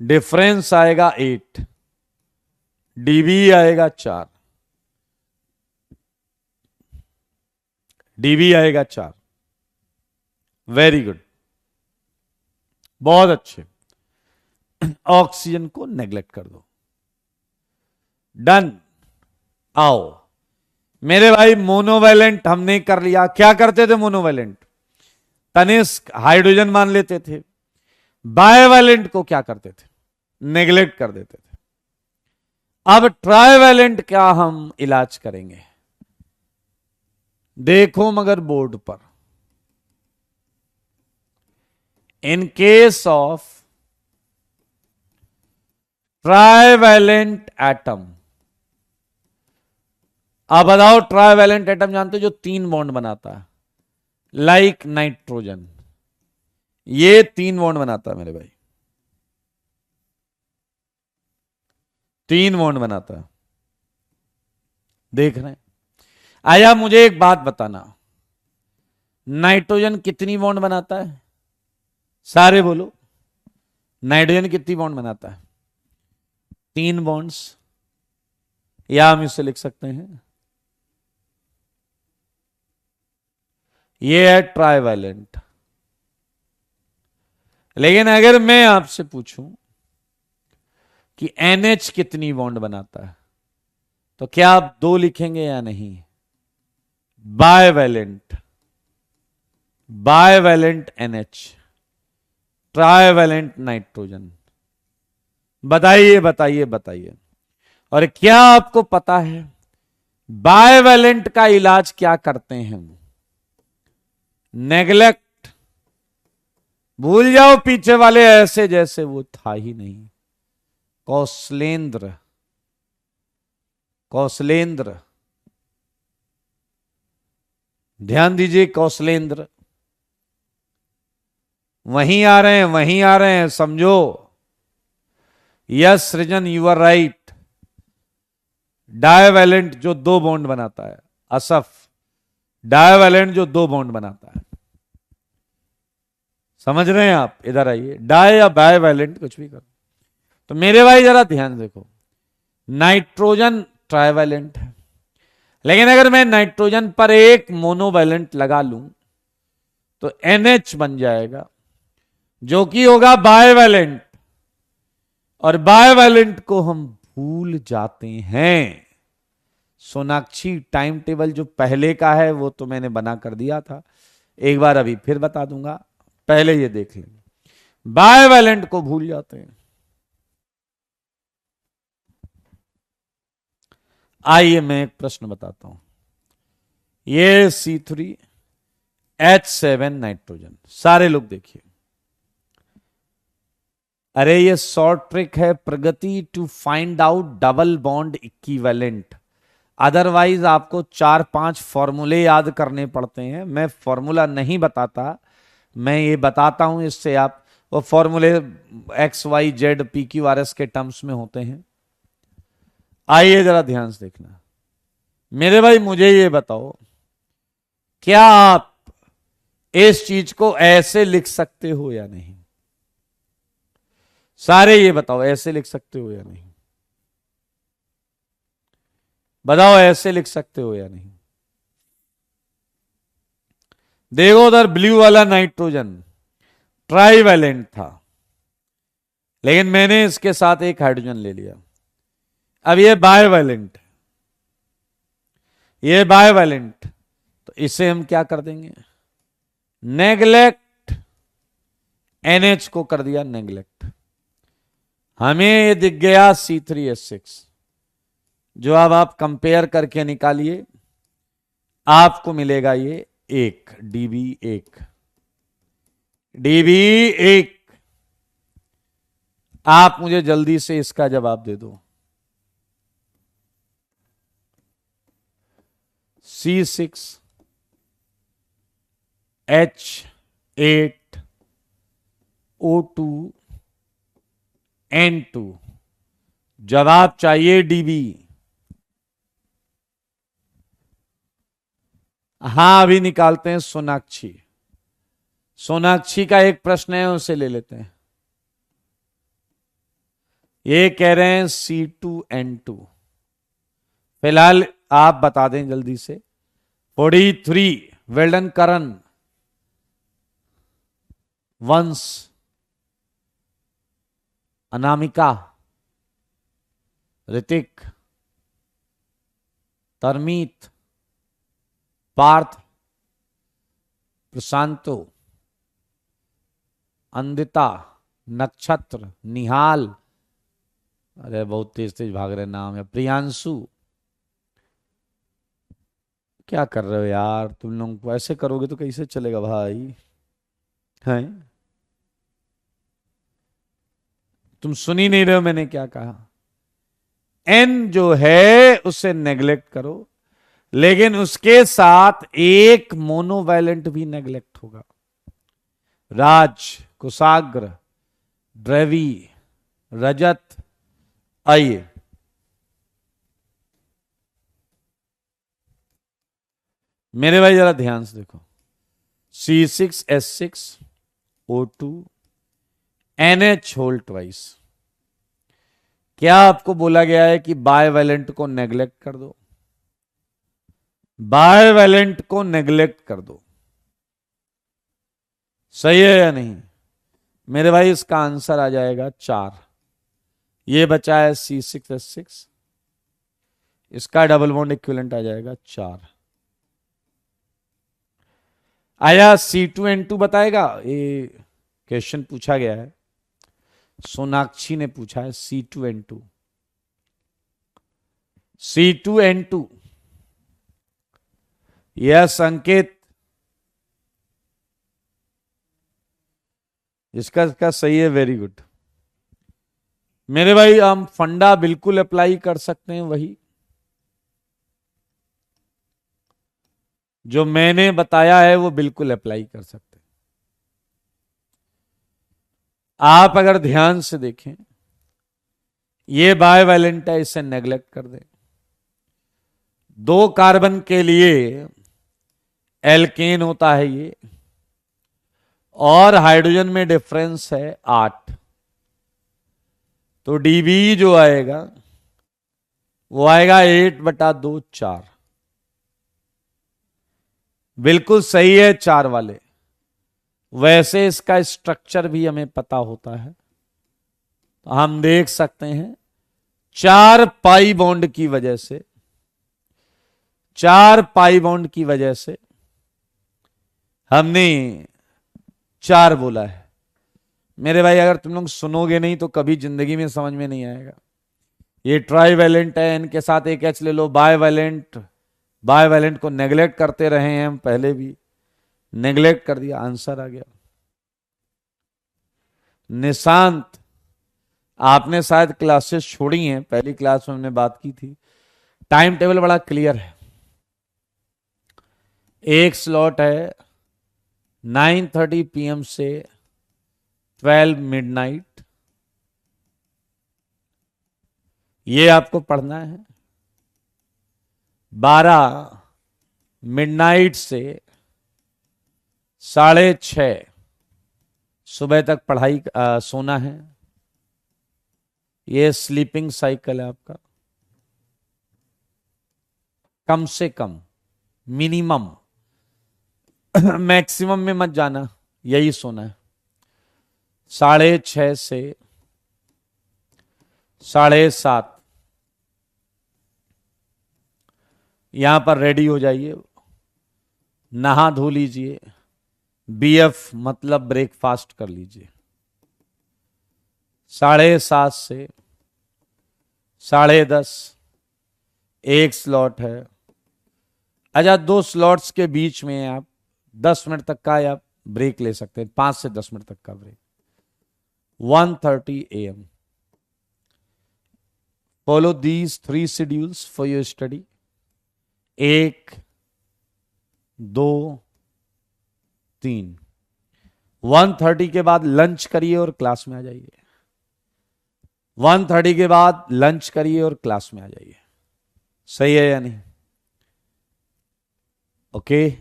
डिफरेंस आएगा 8, डीबी आएगा 4, डीबी आएगा 4। वेरी गुड, बहुत अच्छे। ऑक्सीजन को नेग्लेक्ट कर दो, डन। आओ मेरे भाई, मोनोवैलेंट हमने कर लिया। क्या करते थे मोनोवैलेंट? तनिष्क हाइड्रोजन मान लेते थे। बायवैलेंट को क्या करते थे? नेग्लेक्ट कर देते थे। अब ट्राइवैलेंट का हम इलाज करेंगे। देखो मगर बोर्ड पर, in case of trivalent atom, अब बताओ ट्राइवैलेंट एटम जानते हो जो 3 बॉन्ड बनाता है, लाइक नाइट्रोजन, ये 3 बॉन्ड बनाता है मेरे भाई, 3 बॉन्ड बनाता है। देख रहे हैं? आया, मुझे एक बात बताना, नाइट्रोजन कितनी बॉन्ड बनाता है? सारे बोलो, नाइट्रोजन कितनी बॉन्ड बनाता है? 3 बॉन्ड्स, या हम इसे लिख सकते हैं, ये है ट्राइवैलेंट। लेकिन अगर मैं आपसे पूछूं कि NH कितनी बॉन्ड बनाता है, तो क्या आप 2 लिखेंगे या नहीं? बायवैलेंट, बायवैलेंट NH, ट्राइवैलेंट नाइट्रोजन। बताइए बताइए बताइए। और क्या आपको पता है बायवैलेंट का इलाज क्या करते हैं? नेग्लेक्ट, भूल जाओ पीछे वाले, ऐसे जैसे वो था ही नहीं। कौशलेंद्र, कौशलेंद्र, ध्यान दीजिए, कौशलेंद्र वहीं आ रहे हैं, वहीं आ रहे हैं, समझो। यस सृजन, यू आर राइट। डायवैलेंट जो 2 बॉन्ड बनाता है, असफ, डायवैलेंट जो 2 बॉन्ड बनाता है, समझ रहे हैं आप? इधर आइए, डाय या बायवैलेंट कुछ भी करो। तो मेरे भाई जरा ध्यान देखो, नाइट्रोजन ट्राइवैलेंट है, लेकिन अगर मैं नाइट्रोजन पर एक मोनोवैलेंट लगा लूं तो NH बन जाएगा, जो कि होगा बायवैलेंट। और बायवैलेंट को हम भूल जाते हैं। सोनाक्षी, टाइम टेबल जो पहले का है वो तो मैंने बना कर दिया था, एक बार अभी फिर बता दूंगा, पहले ये देख लेंगे। बायवैलेंट को भूल जाते हैं। आइए मैं एक प्रश्न बताता हूं। ये C3H7 नाइट्रोजन, सारे लोग देखिए। अरे ये शॉर्ट ट्रिक है Pragati, to find out double bond equivalent. Otherwise आपको 4-5 फॉर्मूले याद करने पड़ते हैं। मैं फॉर्मूला नहीं बताता, मैं ये बताता हूं, इससे आप वो फॉर्मूले XYZ PQRS के टर्म्स में होते हैं। आइए जरा ध्यान से देखना मेरे भाई, मुझे ये बताओ, क्या आप इस चीज को ऐसे लिख सकते हो या नहीं? सारे ये बताओ, ऐसे लिख सकते हो या नहीं? बताओ, ऐसे लिख सकते हो या नहीं? देखो उधर ब्लू वाला नाइट्रोजन ट्राइवैलेंट था, लेकिन मैंने इसके साथ एक हाइड्रोजन ले लिया। अब ये बायवैलेंट, ये बायवैलेंट, तो इसे हम क्या कर देंगे? नेग्लेक्ट, NH को कर दिया नेग्लेक्ट। हमें ये दिख गया C3H6, जो अब आप कंपेयर करके निकालिए, आपको मिलेगा ये 1, DB1, DB1। आप मुझे जल्दी से इसका जवाब दे दो। C6H8O2N2। जवाब चाहिए डीबी। हाँ, अभी निकालते हैं सोनाक्षी। सोनाक्षी का एक प्रश्न है, उसे ले लेते हैं। ये कह रहे हैं C2N2। फिलहाल आप बता दें जल्दी से। 43 वेल्डन करण वंश अनामिका ऋतिक तरमीत पार्थ प्रशांतो अंदिता नक्षत्र निहाल, अरे बहुत तेज तेज भाग रहे नाम है, प्रियांशु। क्या कर रहे हो यार तुम लोग, ऐसे करोगे तो कैसे चलेगा भाई, हैं? तुम सुन ही नहीं रहे हो मैंने क्या कहा। एन जो है उसे नेग्लेक्ट करो, लेकिन उसके साथ एक मोनोवैलेंट भी नेग्लेक्ट होगा। राज, कुशाग्र, द्रवी, रजत, आइए मेरे भाई जरा ध्यान से देखो। C6H6O2NH whole twice. क्या आपको बोला गया है कि बायवैलेंट को नेग्लेक्ट कर दो? बायवैलेंट को नेग्लेक्ट कर दो, सही है या नहीं? मेरे भाई इसका आंसर आ जाएगा 4। ये बचा है C6H6, इसका डबल बॉन्ड इक्विवेलेंट आ जाएगा 4। आया C2N2 बताएगा? ये क्वेश्चन पूछा गया है, सोनाक्षी ने पूछा है। C2N2 यह संकेत इसका सही है, वेरी गुड। मेरे भाई हम फंडा बिल्कुल अप्लाई कर सकते हैं, वही जो मैंने बताया है वो बिल्कुल अप्लाई कर सकते हैं। आप अगर ध्यान से देखें, ये बायवैलेंट है, इसे नेग्लेक्ट कर दें। 2 कार्बन के लिए एल्केन होता है ये, और हाइड्रोजन में डिफरेंस है 8, तो डीबी जो आएगा वो आएगा 8/2 4। बिल्कुल सही है 4 वाले। वैसे इसका स्ट्रक्चर भी हमें पता होता है, तो हम देख सकते हैं 4 पाई बॉन्ड की वजह से, 4 पाई बॉन्ड की वजह से हमने 4 बोला है। मेरे भाई अगर तुम लोग सुनोगे नहीं तो कभी जिंदगी में समझ में नहीं आएगा। ये ट्राईवैलेंट है, इनके साथ एक H ले लो। बायवैलेंट, बायवैलेंट को नेग्लेक्ट करते रहे हैं हम, पहले भी नेग्लेक्ट कर दिया, आंसर आ गया। निशांत, आपने शायद क्लासेस छोड़ी हैं, पहली क्लास में हमने बात की थी। टाइम टेबल बड़ा क्लियर है। एक स्लॉट है 9:30 PM से 12 मिडनाइट, ये आपको पढ़ना है। 12 मिडनाइट से 6:30 सुबह तक पढ़ाई सोना है। ये स्लीपिंग साइकिल है आपका, कम से कम, मिनिमम मैक्सिमम में मत जाना, यही सोना है। 6:30 से 7:30 यहां पर रेडी हो जाइए, नहा धो लीजिए, BF मतलब ब्रेकफास्ट कर लीजिए। 7:30 से 10:30 एक स्लॉट है। अच्छा, 2 स्लॉट्स के बीच में आप 10 मिनट तक का आप ब्रेक ले सकते हैं, 5 से 10 मिनट तक का break. 1:30 AM। Follow these 3 schedules for your study. 1 2, 3। 1:30 के बाद लंच करिए और क्लास में आ जाइए। 1:30 के बाद लंच करिए और क्लास में आ जाइए। सही है या नहीं? ओके,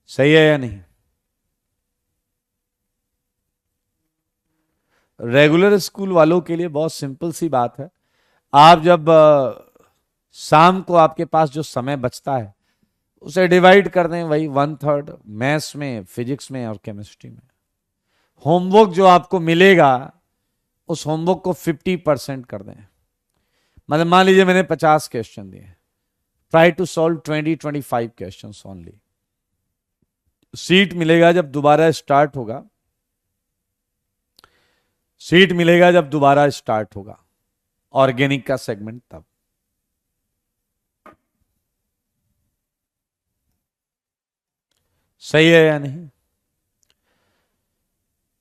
सही है या नहीं? रेगुलर स्कूल वालों के लिए बहुत सिंपल सी बात है। आप जब शाम को आपके पास जो समय बचता है उसे डिवाइड कर दें, वही 1/3 मैथ्स में, फिजिक्स में और केमिस्ट्री में। होमवर्क जो आपको मिलेगा उस होमवर्क को 50% कर दें। मतलब मान लीजिए मैंने 50 क्वेश्चन दिए, try to solve 20-25 question only. Seat मिलेगा जब दोबारा स्टार्ट होगा, सीट मिलेगा जब दोबारा स्टार्ट होगा ऑर्गेनिक का सेगमेंट, तब। सही है या नहीं?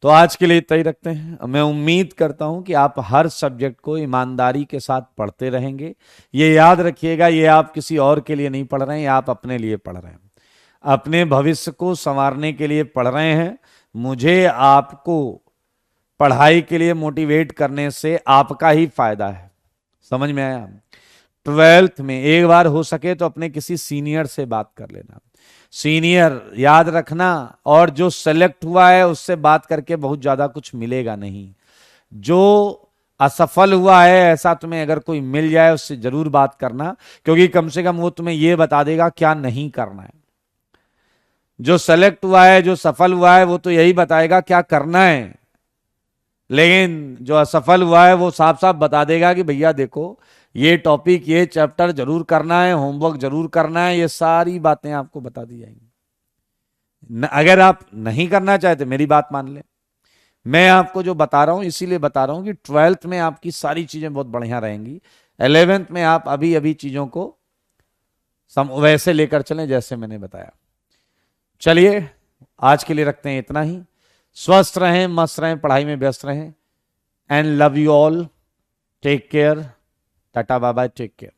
तो आज के लिए इतना ही रखते हैं। मैं उम्मीद करता हूं कि आप हर सब्जेक्ट को ईमानदारी के साथ पढ़ते रहेंगे। ये याद रखिएगा, ये आप किसी और के लिए नहीं पढ़ रहे हैं, ये आप अपने लिए पढ़ रहे हैं, अपने भविष्य को संवारने के लिए पढ़ रहे हैं। मुझे आपको पढ़ाई के लिए मोटिवेट करने से आपका ही फायदा है। समझ में आया? 12th में एक बार हो सके तो अपने किसी सीनियर से बात कर लेना। सीनियर याद रखना, और जो सेलेक्ट हुआ है उससे बात करके बहुत ज्यादा कुछ मिलेगा नहीं। जो असफल हुआ है, ऐसा तुम्हें अगर कोई मिल जाए उससे जरूर बात करना, क्योंकि कम से कम वो तुम्हें यह बता देगा क्या नहीं करना है। जो सेलेक्ट हुआ है, जो सफल हुआ है, वो तो यही बताएगा क्या करना है, लेकिन जो असफल हुआ है वो साफ साफ बता देगा कि भैया देखो ये टॉपिक, ये चैप्टर जरूर करना है, होमवर्क जरूर करना है, ये सारी बातें आपको बता दी जाएंगी। अगर आप नहीं करना चाहते मेरी बात मान लें। मैं आपको जो बता रहा हूं इसीलिए बता रहा हूं कि 12th में आपकी सारी चीजें बहुत बढ़िया रहेंगी। 11th में आप अभी अभी चीजों को वैसे लेकर चलें जैसे मैंने बताया। चलिए आज के लिए रखते हैं इतना ही। स्वस्थ रहें, मस्त रहें, पढ़ाई में व्यस्त रहें। And love you all. Take care. Tata bye bye, take care.